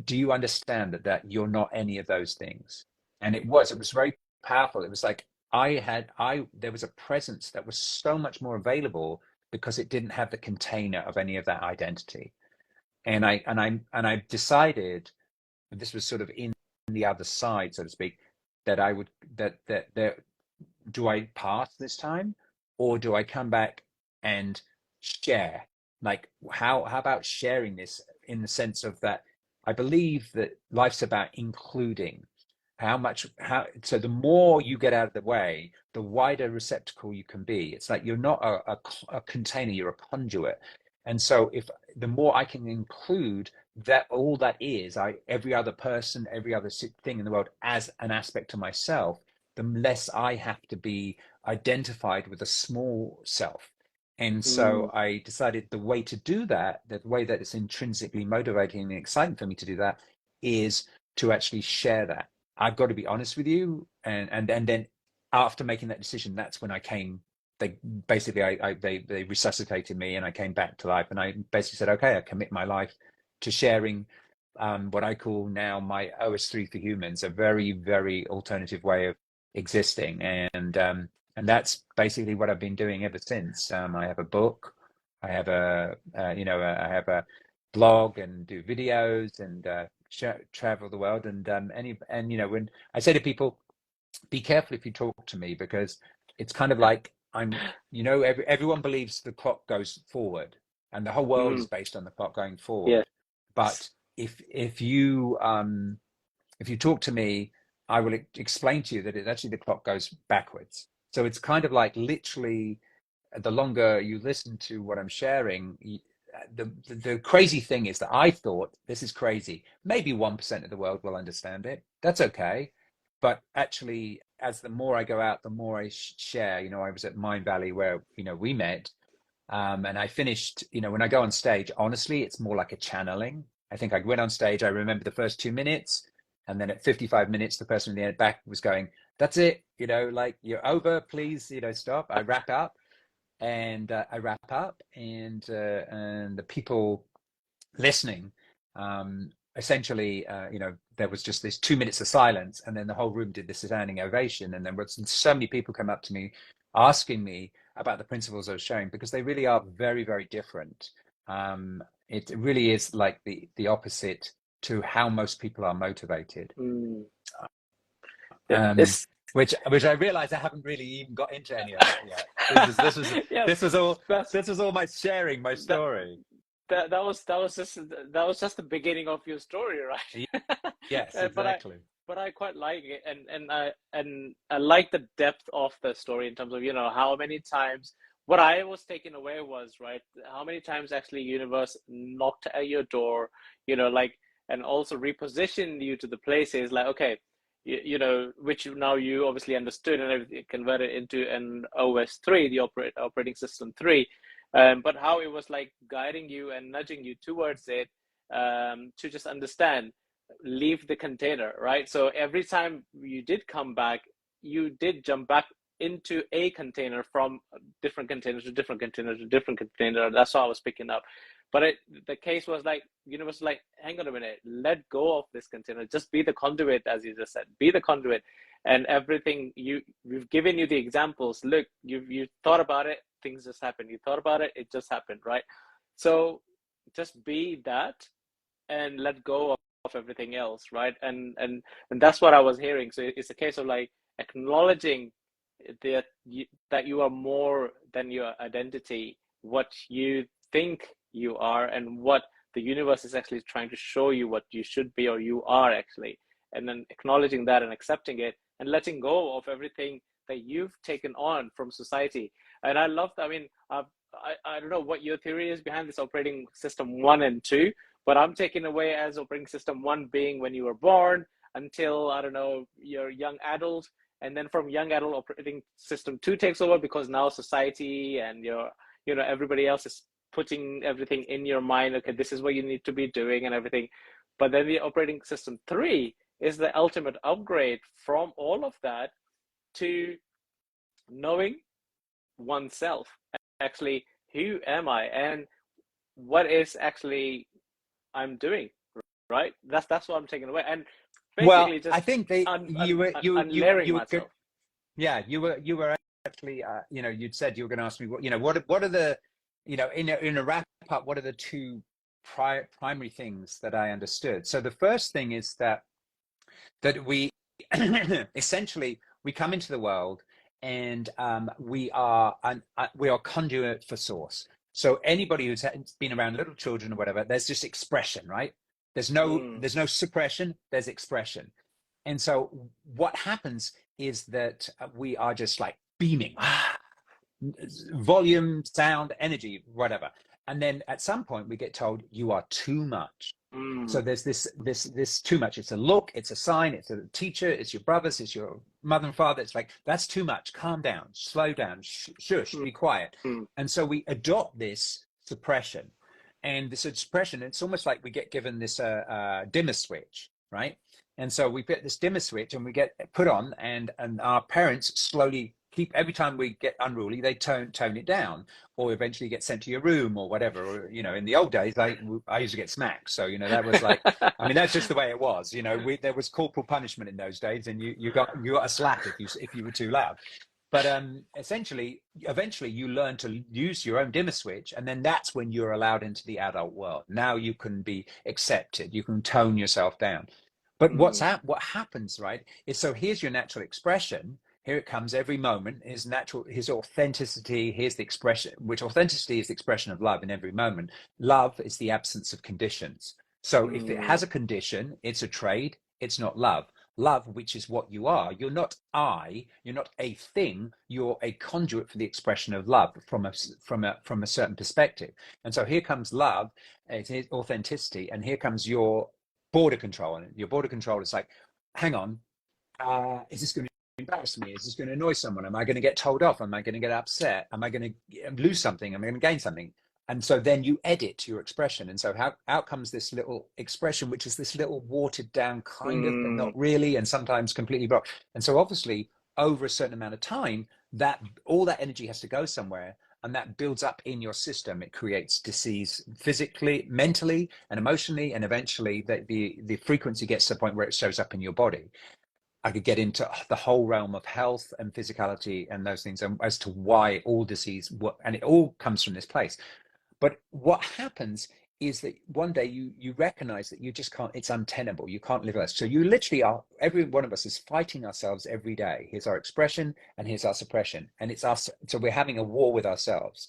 Do you understand that you're not any of those things? And it was very powerful. It was like there was a presence that was so much more available because it didn't have the container of any of that identity. And I decided, this was sort of in the other side, so to speak, that I would that do I pass this time, or do I come back and share? Like, how about sharing this, in the sense of that I believe that life's about including. So the more you get out of the way, the wider receptacle you can be. It's like you're not a container, you're a conduit. And so if the more I can include that, all that is, every other person, every other thing in the world, as an aspect of myself, the less I have to be identified with a small self. And Mm, so I decided the way to do that, the way that it's intrinsically motivating and exciting for me to do that, is to actually share that. I've got to be honest with you, and then after making that decision, that's when I came. They basically, they resuscitated me, and I came back to life. And I basically said, okay, I commit my life to sharing what I call now my OS3 for humans, a very, very alternative way of existing. And that's basically what I've been doing ever since. I have a book, I have I have a blog and do videos and travel the world. And when I say to people, be careful if you talk to me, because it's kind of like everyone believes the clock goes forward, and the whole world is mm, based on the clock going forward. yes. But if you talk to me, I will explain to you that actually the clock goes backwards. So it's kind of like literally, the longer you listen to what I'm sharing, the crazy thing is that I thought, this is crazy. Maybe 1% of the world will understand it. That's okay. But actually, as the more I go out, the more I share. I was at Mind Valley where, we met. And I finished, when I go on stage, honestly, it's more like a channeling. I think I went on stage, I remember the first 2 minutes, and then at 55 minutes, the person in the back was going, that's it, like, you're over, please, stop. I wrap up, and the people listening, essentially, there was just this 2 minutes of silence, and then the whole room did this standing ovation, and then so many people come up to me asking me about the principles I was showing, because they really are very, very different. It really is like the opposite to how most people are motivated. Mm. Um, It's which I realize I haven't really even got into any of that yet. yes, This was all that's this was all my sharing, my that story. that was just the beginning of your story, right? Yes, But exactly. I quite like it, and I like the depth of the story in terms of how many times what I was taken away was right how many times actually universe knocked at your door, like, and also repositioned you to the places like, okay, which now you obviously understood and everything converted into an OS3, the operating system 3. But how it was like guiding you and nudging you towards it, to just understand, leave the container, right? So every time you did come back, you did jump back into a container, from different containers to different containers to different container. That's what I was picking up. But the case was like, universe, like, hang on a minute, let go of this container. Just be the conduit, as you just said. Be the conduit, and everything we've given you the examples. Look, you thought about it, things just happened. You thought about it, it just happened, right? So just be that, and let go of everything else, right? And that's what I was hearing. So it's a case of like acknowledging that you are more than your identity, what you think you are, and what the universe is actually trying to show you what you should be or you are actually. And then acknowledging that and accepting it and letting go of everything that you've taken on from society. And I love that. I mean, I don't know what your theory is behind this operating system 1 and 2, but I'm taking away as operating system 1 being when you were born until, I don't know, you're young adult, and then from young adult, operating system 2 takes over, because now society and everybody else is putting everything in your mind. Okay, this is what you need to be doing and everything. But then the operating system 3 is the ultimate upgrade from all of that to knowing oneself. Actually, who am I, and what is actually I'm doing, right? That's what I'm taking away, and Well, basically I just think they unlayering you were good. myself. Yeah, you were actually you'd said you were going to ask me what are the in a wrap up, what are the two primary things that I understood. So the first thing is that we essentially we come into the world, and we are conduit for source. So anybody who's been around little children or whatever, there's just expression, right? Mm, There's no suppression, there's expression. And so what happens is that we are just like beaming. volume, sound, energy, whatever. And then at some point we get told you are too much. So there's this too much. It's a look, it's a sign, it's a teacher, it's your brothers, it's your mother and father. It's like, that's too much. Calm down, slow down, shush, be quiet. And so we adopt this suppression. And this suppression, it's almost like we get given this dimmer switch, right? And so we put this dimmer switch and we get put on, and our parents slowly keep, every time we get unruly, they tone it down, or eventually get sent to your room or whatever. Or, you know, in the old days, I used to get smacked. So, you know, that was like, I mean, that's just the way it was. You know, there was corporal punishment in those days, and you got a slap if you were too loud. But essentially, eventually you learn to use your own dimmer switch, and then that's when you're allowed into the adult world. Now you can be accepted, you can tone yourself down. But what happens, right, is, so here's your natural expression. Here it comes every moment, his authenticity, here's the expression, which authenticity is the expression of love in every moment. Love is the absence of conditions. So if it has a condition, it's a trade, it's not love. Love, which is what you are. You're not you're not a thing, you're a conduit for the expression of love from a certain perspective. And so here comes love, it's authenticity, and here comes your border control. And your border control is like, hang on, is this going to embarrass me? Is this going to annoy someone? Am I going to get told off? Am I going to get upset? Am I going to lose something? Am I going to gain something? And so then you edit your expression. And so out comes this little expression, which is this little watered down kind of, but not really, and sometimes completely blocked. And so obviously over a certain amount of time, that all that energy has to go somewhere, and that builds up in your system. It creates disease physically, mentally, and emotionally, and eventually the frequency gets to the point where it shows up in your body. I could get into the whole realm of health and physicality and those things, and as to why all disease, and it all comes from this place. But what happens is that one day you recognize that you just can't, it's untenable. You can't live with us. So you literally are, every one of us is fighting ourselves every day. Here's our expression and here's our suppression. And it's us. So we're having a war with ourselves.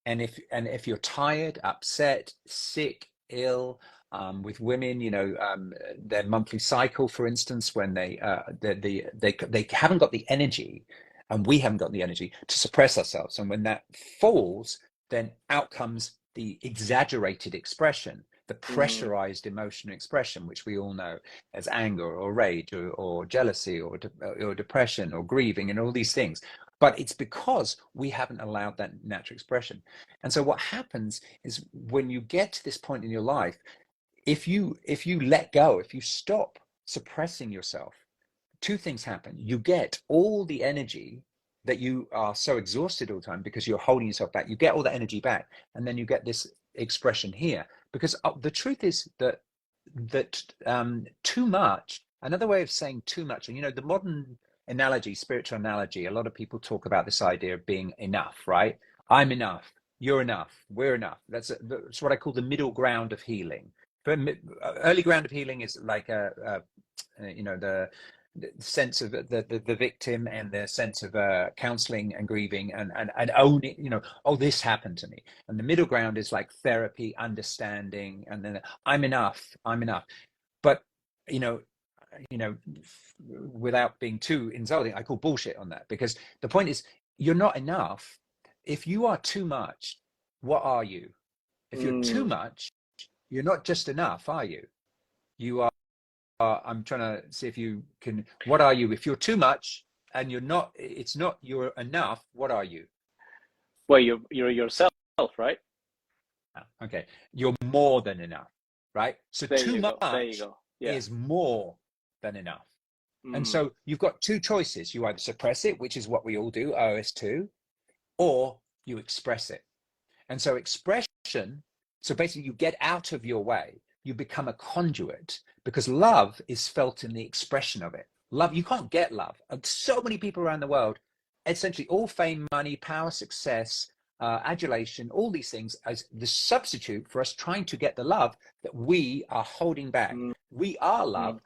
And if you're tired, upset, sick, ill, with women, you know, their monthly cycle, for instance, when they haven't got the energy, and we haven't got the energy to suppress ourselves. And when that falls, then out comes the exaggerated expression, the pressurized emotional expression, which we all know as anger or rage or jealousy or depression or grieving and all these things. But it's because we haven't allowed that natural expression. And so what happens is, when you get to this point in your life, if you let go, if you stop suppressing yourself, two things happen. You get all the energy that you are so exhausted all the time because you're holding yourself back. You get all that energy back, and then you get this expression here. Because the truth is that too much, another way of saying too much, and you know, the modern analogy, spiritual analogy, a lot of people talk about this idea of being enough, right? I'm enough, you're enough, we're enough. That's what I call the middle ground of healing. But early ground of healing is like you know, the sense of the victim, and the sense of counseling and grieving and owning, you know, oh, this happened to me. And the middle ground is like therapy, understanding, and then I'm enough. But you know, without being too insulting, I call bullshit on that, because the point is, you're not enough. If you are too much, what are you? If you're too much, you're not just enough, are you? You are, I'm trying to see if you can, what are you? If you're too much and you're not, it's not you're enough, what are you? Well, you're yourself, right? Okay. You're more than enough, right? So There too you go. much There you go. Yeah. is more than enough. And so you've got two choices. You either suppress it, which is what we all do, OS2, or you express it. And so expression, so basically you get out of your way, you become a conduit, because love is felt in the expression of it. Love, you can't get love. And so many people around the world, essentially all fame, money, power, success, adulation, all these things as the substitute for us trying to get the love that we are holding back. We are love,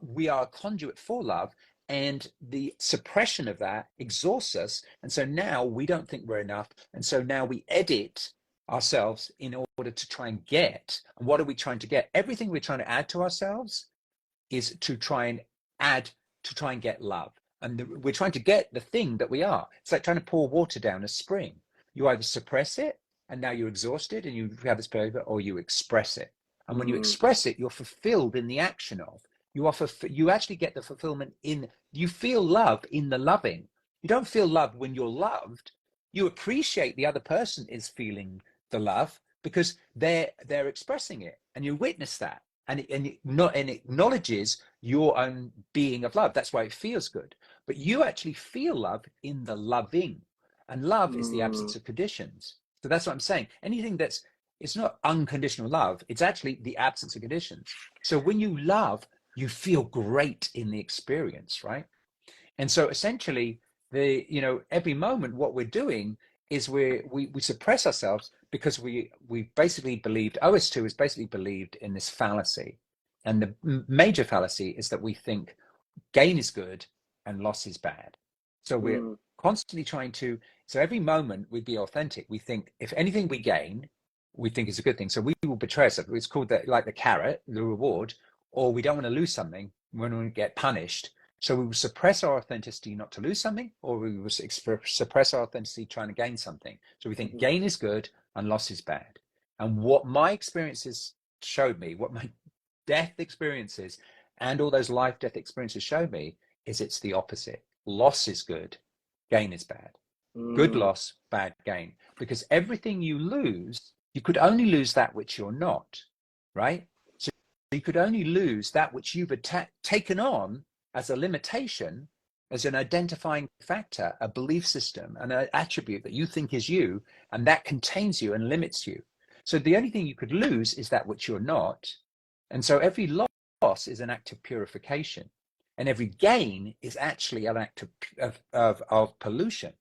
we are a conduit for love, and the suppression of that exhausts us. And so now we don't think we're enough. And so now we edit ourselves in order to try and get. And what are we trying to get? Everything we're trying to add to ourselves is to try and get love. And we're trying to get the thing that we are. It's like trying to pour water down a spring. You either suppress it and now you're exhausted and you have this behavior, or you express it. And when you Mm, express it, you're fulfilled in the action of. You actually get the fulfillment in, you feel love in the loving. You don't feel love when you're loved. You appreciate the other person is feeling the love because they're expressing it, and you witness that, and it acknowledges your own being of love. That's why it feels good. But you actually feel love in the loving, and love is the mm, absence of conditions. So that's what I'm saying. Anything that's, it's not unconditional love, it's actually the absence of conditions. So when you love, you feel great in the experience, right? And so essentially, every moment what we're doing is we suppress ourselves because we basically believed, OS2 is basically believed in this fallacy. And the major fallacy is that we think gain is good and loss is bad. So we're mm, constantly trying to, so every moment we'd be authentic. We think if anything we gain, we think is a good thing. So we will betray ourselves. It's called like the carrot, the reward, or we don't want to lose something when we get punished. So we will suppress our authenticity not to lose something, or we will suppress our authenticity trying to gain something. So we think mhm, gain is good and loss is bad. And what my experiences showed me, what my death experiences and all those life death experiences showed me, is it's the opposite. Loss is good, gain is bad. Good mm, loss, bad gain. Because everything you lose, you could only lose that which you're not, right? So you could only lose that which you've taken on as a limitation, as an identifying factor, a belief system, and an attribute that you think is you, and that contains you and limits you. So the only thing you could lose is that which you're not. And so every loss is an act of purification, and every gain is actually an act of pollution.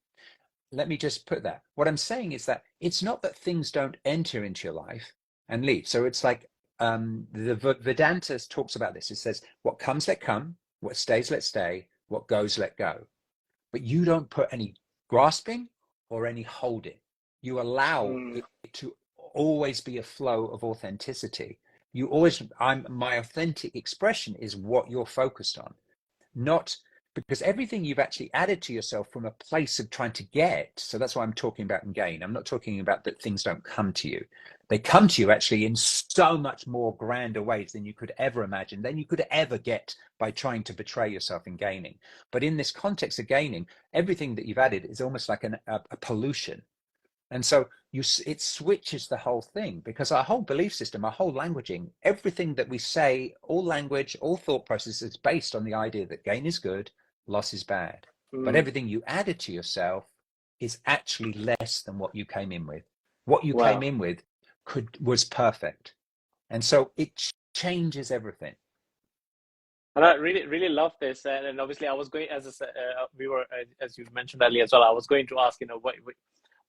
Let me just put that. What I'm saying is that it's not that things don't enter into your life and leave. So it's like the Vedanta talks about this. It says, what comes, let come, what stays, let stay, what goes, let go. But you don't put any grasping or any holding. You allow mm. it to always be a flow of authenticity. You always, my authentic expression is what you're focused on, not because everything you've actually added to yourself from a place of trying to get. So that's why I'm talking about in gain. I'm not talking about that things don't come to you. They come to you actually in so much more grander ways than you could ever imagine, than you could ever get by trying to betray yourself in gaining. But in this context of gaining, everything that you've added is almost like a pollution. And so it switches the whole thing, because our whole belief system, our whole languaging, everything that we say, all language, all thought process is based on the idea that gain is good, loss is bad. But Mm. everything you added to yourself is actually less than what you came in with. What you came Wow. in with was perfect. And so it changes everything. And I really, really love this. And obviously, I was going, as I said, we were, as you mentioned earlier as well, I was going to ask,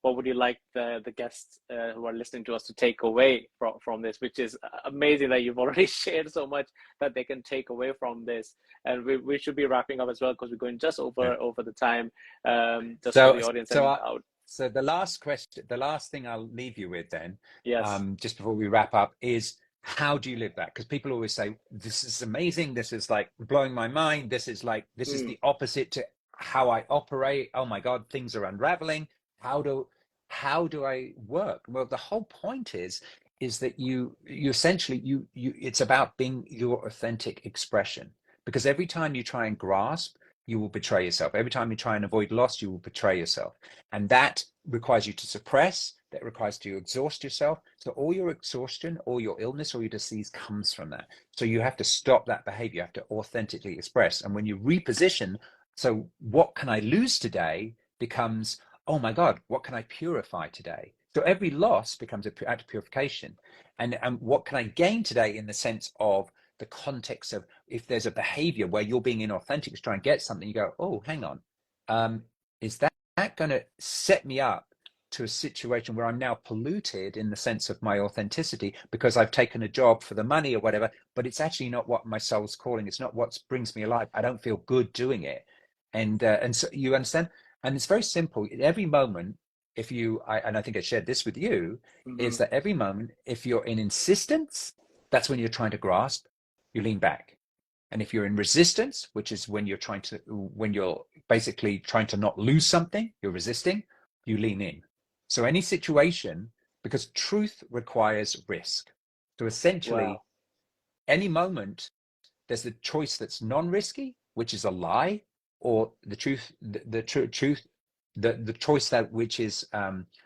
what would you like the guests who are listening to us to take away from this, which is amazing that you've already shared so much that they can take away from this. And we should be wrapping up as well, because we're going just Yeah. over the time, just for So, the audience. so, And I, so the last question, the last thing I'll leave you with then, yes. just before we wrap up, is how do you live that? Because people always say, this is amazing. This is like blowing my mind. This is Mm, the opposite to how I operate. Oh my God, things are unraveling. How do, how do I work? Well, the whole point is that you essentially, it's about being your authentic expression. Because every time you try and grasp, you will betray yourself. Every time you try and avoid loss, you will betray yourself. And that requires you to suppress, that requires you to exhaust yourself. So all your exhaustion, all your illness, all your disease comes from that. So you have to stop that behavior. You have to authentically express. And when you reposition, so what can I lose today becomes, oh my God, what can I purify today? So every loss becomes an act of purification. And what can I gain today in the sense of the context of, if there's a behavior where you're being inauthentic to try and get something, you go, oh, hang on. Is that going to set me up to a situation where I'm now polluted in the sense of my authenticity because I've taken a job for the money or whatever, but it's actually not what my soul's calling. It's not what brings me alive. I don't feel good doing it. And so you understand? And it's very simple. In every moment, and I think I shared this with you, is mhm. that every moment, if you're in insistence, that's when you're trying to grasp, you lean back. And if you're in resistance, which is when you're basically trying to not lose something, you're resisting, you lean in. So any situation, because truth requires risk. So essentially, Wow. any moment, there's the choice that's non-risky, which is a lie, or the truth, the choice that which is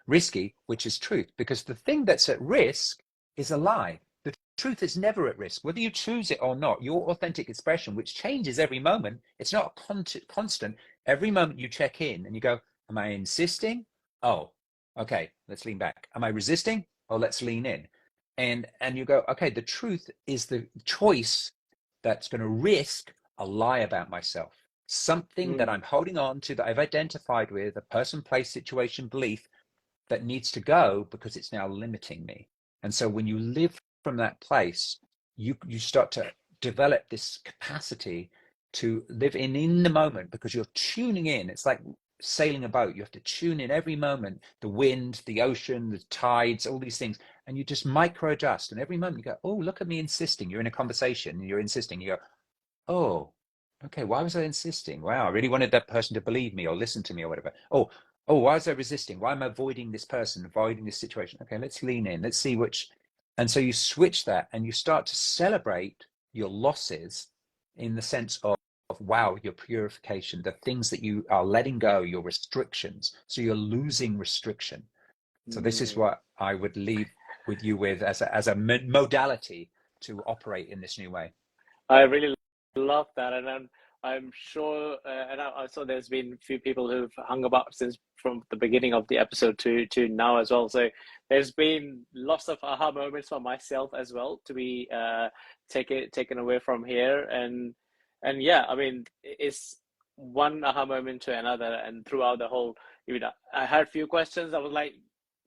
risky, which is truth. Because the thing that's at risk is a lie. The truth is never at risk, whether you choose it or not. Your authentic expression, which changes every moment, it's not constant. Every moment you check in and you go, am I insisting? Oh, okay, let's lean back. Am I resisting? Oh, let's lean in. And you go, okay, the truth is the choice that's going to risk a lie about myself, something that Mm. I'm holding on to, that I've identified with, a person, place, situation, belief that needs to go because it's now limiting me. And so when you live from that place, you start to develop this capacity to live in the moment, because you're tuning in. It's like sailing a boat. You have to tune in every moment, the wind, the ocean, the tides, all these things, and you just micro adjust. And every moment you go, oh, look at me insisting. You're in a conversation and you're insisting. You go, oh, okay, why was I insisting? Wow, I really wanted that person to believe me or listen to me or whatever. Oh, why was I resisting? Why am I avoiding this person, avoiding this situation? Okay, let's lean in. Let's see which. And so you switch that and you start to celebrate your losses, in the sense of wow, your purification, the things that you are letting go, your restrictions. So you're losing restriction. So this is Mm. what I would leave with you with as a modality to operate in this new way. I really love that, and I'm sure, and I saw there's been a few people who've hung about since from the beginning of the episode to now as well. So there's been lots of aha moments for myself as well to be taken away from here, and yeah, I mean, it's one aha moment to another, and throughout the whole, I had a few questions. I was like,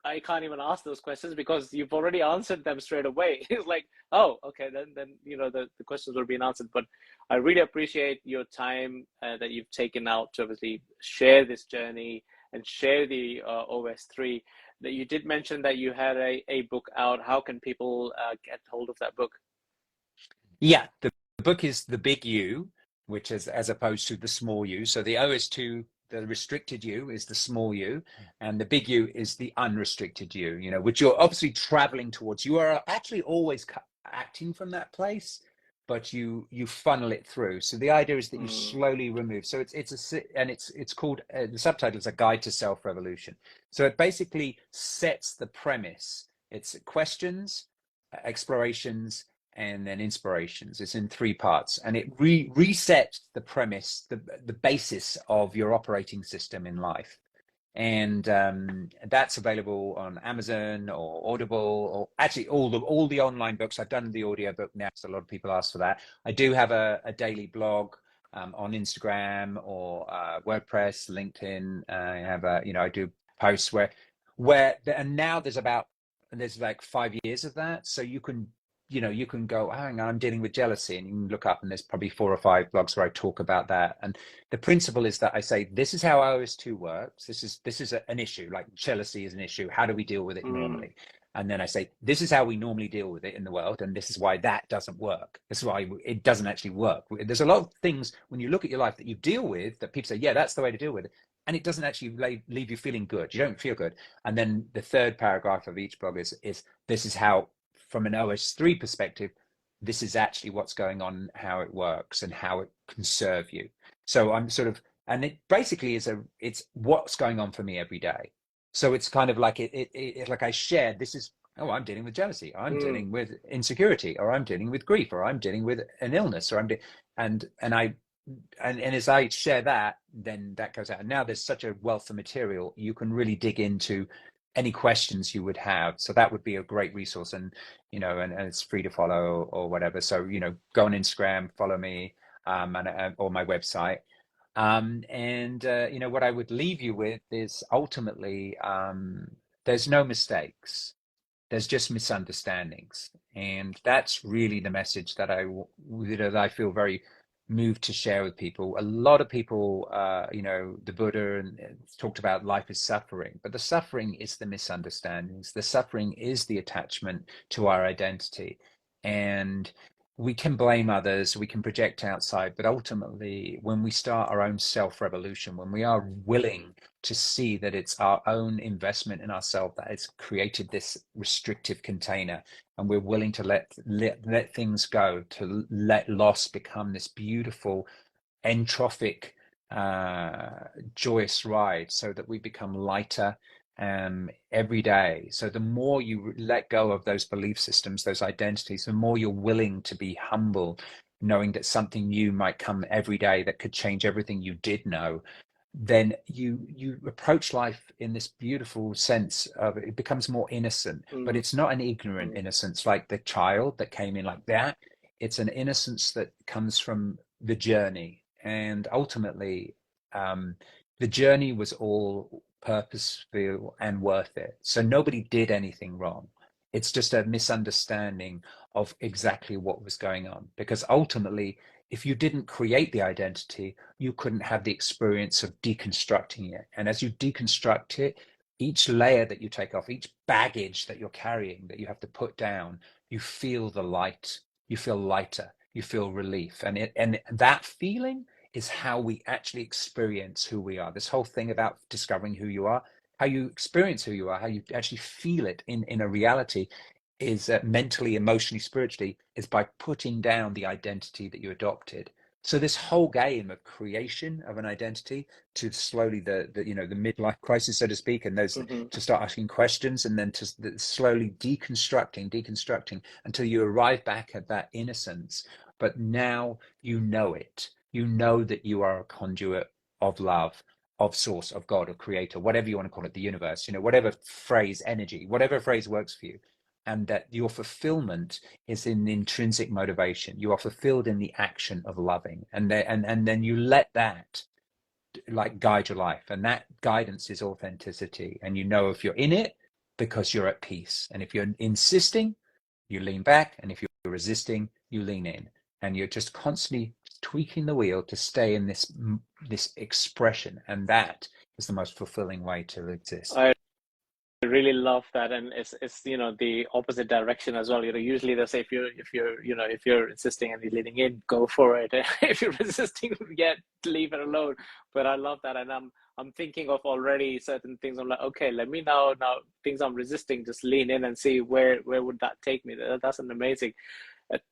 I can't even ask those questions because you've already answered them straight away. It's like, oh, okay, then the questions were being answered. But I really appreciate your time that you've taken out to obviously share this journey and share the OS3. That you did mention that you had a book out. How can people get hold of that book? Yeah, the book is The Big U, which is as opposed to the small u. So the O is to the restricted U is the small u, and the big U is the unrestricted U, which you're obviously traveling towards. You are actually always acting from that place, but you funnel it through. So the idea is that you Mm, slowly remove. So it's called the subtitle is A Guide to Self-Revolution. So it basically sets the premise. It's questions, explorations, and then inspirations. It's in three parts, and it resets the premise, the basis of your operating system in life. And that's available on Amazon or Audible, or actually all the online books. I've done the audio book now, so a lot of people ask for that. I do have a daily blog on Instagram or WordPress, LinkedIn. I have I do posts and now there's like 5 years of that, so you can go, oh, hang on, I'm dealing with jealousy, and you can look up and there's probably 4 or 5 blogs where I talk about that. And the principle is that I say, this is how OS2 works. This is an issue, like jealousy is an issue. How do we deal with it mm, normally? And then I say, this is how we normally deal with it in the world, and this is why that doesn't work. This is why it doesn't actually work. There's a lot of things when you look at your life that you deal with that people say, yeah, that's the way to deal with it. And it doesn't actually leave you feeling good. You don't feel good. And then the third paragraph of each blog is this is how, from an OS3 perspective, this is actually what's going on, how it works, and how it can serve you. So I'm sort of, and it basically it's what's going on for me every day. So it's kind of like like I shared, this is, oh, I'm dealing with jealousy, I'm mm. dealing with insecurity, or I'm dealing with grief, or I'm dealing with an illness, or and as I share that, then that goes out. And now there's such a wealth of material, you can really dig into any questions you would have. So that would be a great resource. And and it's free to follow or whatever. So go on Instagram, follow me, or my website. And what I would leave you with is ultimately, there's no mistakes. There's just misunderstandings, and that's really the message that I feel very moved to share with people. A lot of people, the Buddha and talked about life is suffering, but the suffering is the misunderstandings. The suffering is the attachment to our identity, and we can blame others, we can project outside, but ultimately, when we start our own self-revolution, when we are willing to see that it's our own investment in ourselves that has created this restrictive container, and we're willing to let things go, to let loss become this beautiful entropic, joyous ride, so that we become lighter every day. So the more you let go of those belief systems, those identities, the more you're willing to be humble, knowing that something new might come every day that could change everything you did know. Then you approach life in this beautiful sense of, it becomes more innocent, but Mm, it's not an ignorant mm, innocence like the child that came in like that. It's an innocence that comes from the journey, and ultimately, um, the journey was all purposeful and worth it. So nobody did anything wrong. It's just a misunderstanding of exactly what was going on. Because ultimately, if you didn't create the identity, you couldn't have the experience of deconstructing it. And as you deconstruct it, each layer that you take off, each baggage that you're carrying that you have to put down, you feel the light, you feel lighter, you feel relief. And that feeling is how we actually experience who we are. This whole thing about discovering who you are, how you experience who you are, how you actually feel it in a reality, is mentally, emotionally, spiritually, is by putting down the identity that you adopted. So this whole game of creation of an identity, to slowly the midlife crisis, so to speak, and those, mhm. to start asking questions, and then to slowly deconstructing until you arrive back at that innocence. But now you know it. You know that you are a conduit of love, of source, of God, of creator, whatever you want to call it, the universe, whatever phrase, energy, whatever phrase works for you. And that your fulfillment is in intrinsic motivation. You are fulfilled in the action of loving. And then you let that like guide your life. And that guidance is authenticity. And you know if you're in it, because you're at peace. And if you're insisting, you lean back. And if you're resisting, you lean in. And you're just constantly tweaking the wheel to stay in this expression. And that is the most fulfilling way to exist. I really love that, and it's the opposite direction as well. Usually they say if you're insisting and you're leaning in, go for it. If you're resisting, yet leave it alone. But I love that, and I'm thinking of already certain things. I'm like, okay, let me now things I'm resisting, just lean in and see where would that take me. That's an amazing.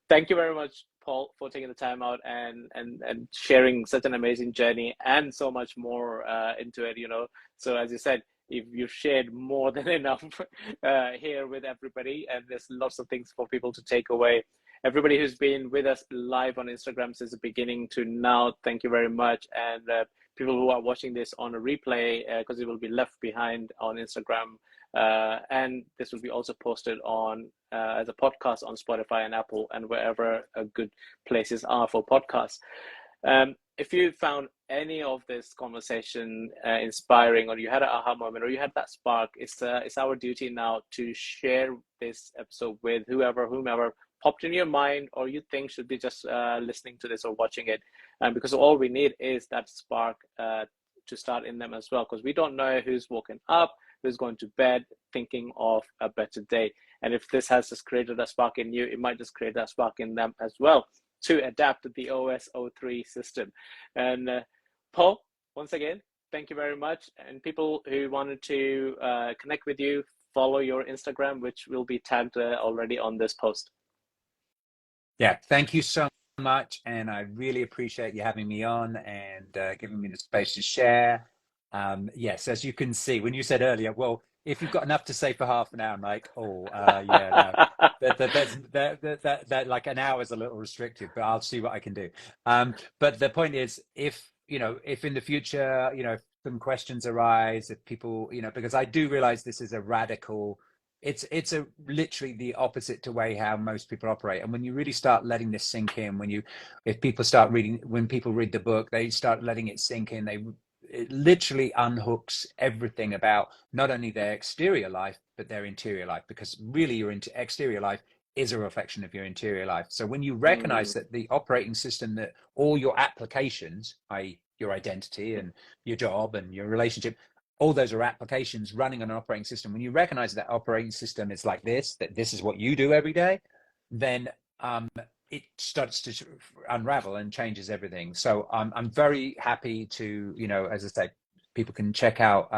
Thank you very much, Paul, for taking the time out and sharing such an amazing journey and so much more into it. So as you said, if you shared more than enough here with everybody, and there's lots of things for people to take away. Everybody who's been with us live on Instagram since the beginning to now, thank you very much. And people who are watching this on a replay, because it will be left behind on Instagram. And this will be also posted on as a podcast on Spotify and Apple and wherever good places are for podcasts. If you found any of this conversation inspiring, or you had an aha moment, or you had that spark, it's our duty now to share this episode with whomever popped in your mind, or you think should be just listening to this or watching it, because all we need is that spark to start in them as well, because we don't know who's woken up, who's going to bed thinking of a better day. And if this has just created a spark in you, it might just create that spark in them as well to adapt to the OS03 system. And Paul, once again, thank you very much. And people who wanted to connect with you, follow your Instagram, which will be tagged already on this post. Yeah, thank you so much. And I really appreciate you having me on and giving me the space to share. Yes, as you can see, when you said earlier, well, if you've got enough to say for half an hour, I'm like, oh, yeah, no. That like an hour is a little restrictive, but I'll see what I can do. But the point is, if in the future, if some questions arise, if people, because I do realize this is a radical, it's a literally the opposite to way how most people operate. And when you really start letting this sink in, when people read the book, they start letting it sink in. It literally unhooks everything about not only their exterior life, but their interior life, because really your exterior life is a reflection of your interior life. So when you recognize that the operating system, that all your applications, i.e. your identity and your job and your relationship, all those are applications running on an operating system. When you recognize that operating system is like this, that this is what you do every day, then it starts to unravel and changes everything. So I'm very happy to, you know, as I say, people can check out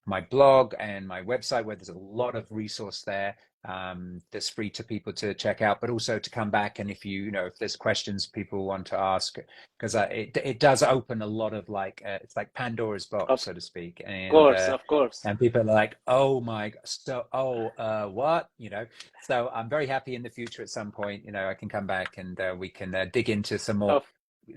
my blog and my website where there's a lot of resource there that's free to people to check out, but also to come back. And if you know, if there's questions people want to ask, because it does open a lot of like, it's like Pandora's box, Of so to speak. course, of course. And people are like, oh my, so, what, you know? So I'm very happy in the future at some point, you know, I can come back and we can dig into some more Of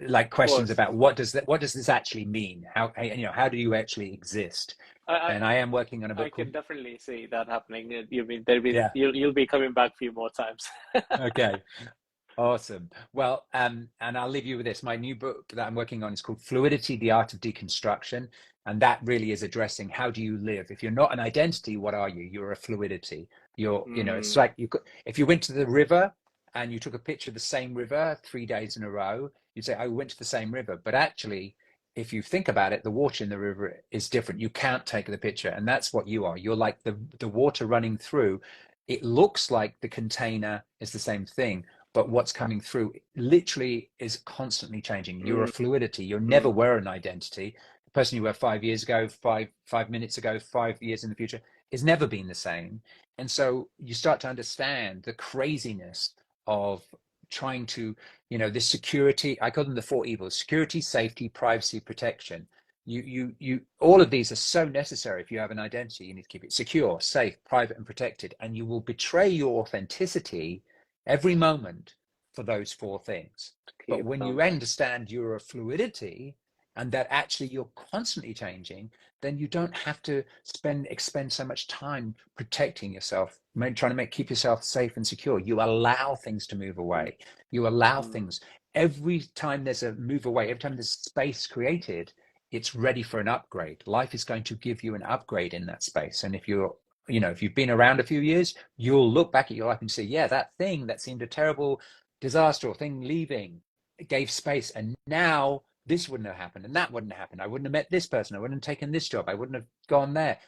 like questions course. about what does this actually mean? How, you know, how do you actually exist? I, And I am working on a I book can called, definitely see that happening. You mean there'll be yeah, you'll be coming back a few more times. okay. Awesome. Well, and I'll leave you with this. My new book that I'm working on is called Fluidity, the Art of Deconstruction. And that really is addressing how do you live? If you're not an identity, what are you? You're a fluidity. You're, you know, it's Mm, like you could, if you went to the river and you took a picture of the same river 3 days in a row, you'd say, I went to the same river. But actually, if you think about it, the water in the river is different. You can't take the picture. And that's what you are. You're like the water running through. It looks like the container is the same thing, but what's coming through literally is constantly changing. You're a mm, fluidity. You never mm, were an identity. The person you were 5 years ago, 5 minutes ago, 5 years in the future is never been the same. And so you start to understand the craziness of trying to, you know, this security. I call them the four evils: security, safety, privacy, protection. All of these are so necessary. If you have an identity, you need to keep it secure, safe, private, and protected. And you will betray your authenticity every moment for those four things. But keep when you them. understand you're a fluidity and that actually you're constantly changing, then you don't have to expend so much time protecting yourself, trying to keep yourself safe and secure. You allow things to move Mm, away. You allow mm, things. Every time there's a move away, every time there's space created, it's ready for an upgrade. Life is going to give you an upgrade in that space. And if you're, you know, if you've been around a few years, you'll look back at your life and say, yeah, that thing that seemed a terrible disaster or thing leaving, it gave space. And now this wouldn't have happened and that wouldn't have happened. I wouldn't have met this person. I wouldn't have taken this job. I wouldn't have gone there.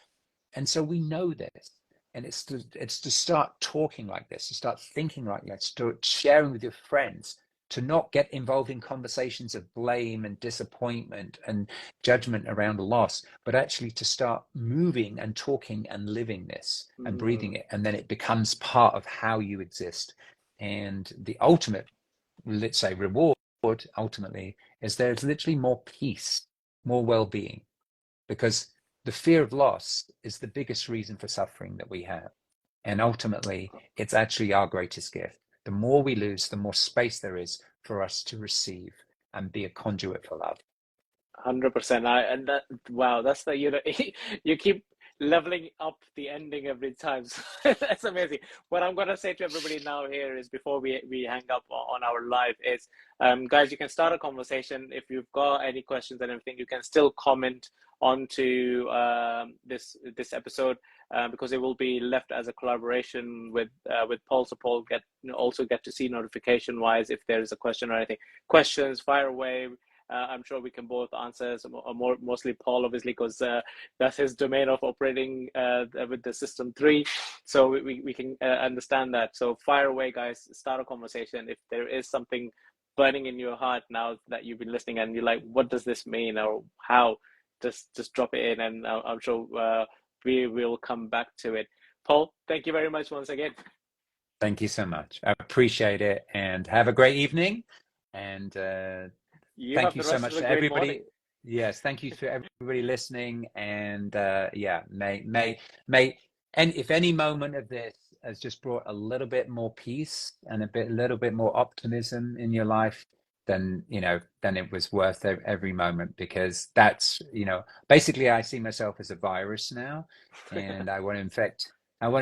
And so we know this. And it's to start talking like this, to start thinking like this, to sharing with your friends, to not get involved in conversations of blame and disappointment and judgment around a loss, but actually to start moving and talking and living this and breathing mm, it. And then it becomes part of how you exist. And the ultimate, let's say, reward ultimately is there's literally more peace, more well-being, because the fear of loss is the biggest reason for suffering that we have. And ultimately, it's actually our greatest gift. The more we lose, the more space there is for us to receive and be a conduit for love. 100%. I and that wow, that's the you keep leveling up the ending every time. So that's amazing. What I'm gonna say to everybody now here is before we hang up on our live is guys, you can start a conversation. If you've got any questions and everything, you can still comment onto this episode because it will be left as a collaboration with Paul. So Paul also get to see notification wise if there is a question or anything. Questions, fire away. I'm sure we can both answer, mostly Paul, obviously, because that's his domain of operating with the system 3. So we can understand that. So fire away, guys. Start a conversation. If there is something burning in your heart now that you've been listening and you're like, what does this mean or how? Just drop it in, and I'm sure we will come back to it. Paul, thank you very much once again. Thank you so much. I appreciate it and have a great evening. And You thank have you the so rest of much a to great morning. everybody. Yes, thank you to everybody listening. And yeah, may, and if any moment of this has just brought a little bit more peace and a little bit more optimism in your life, then, you know, then it was worth every moment, because that's, you know, basically I see myself as a virus now, and I want to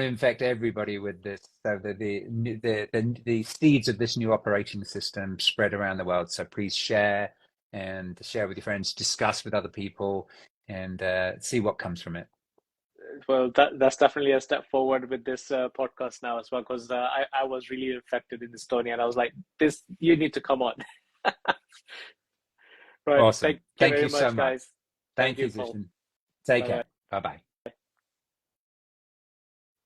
infect everybody with this, so that the seeds of this new operating system spread around the world. So please share and share with your friends, discuss with other people, and see what comes from it. Well, that's definitely a step forward with this podcast now as well, because I was really affected in Estonia, and I was like, this you need to come on. Right. Awesome. Thank you Thank very you so much, much. guys. Thank Thank you, you, Paul. Zishan. Take Bye bye. care. Bye bye.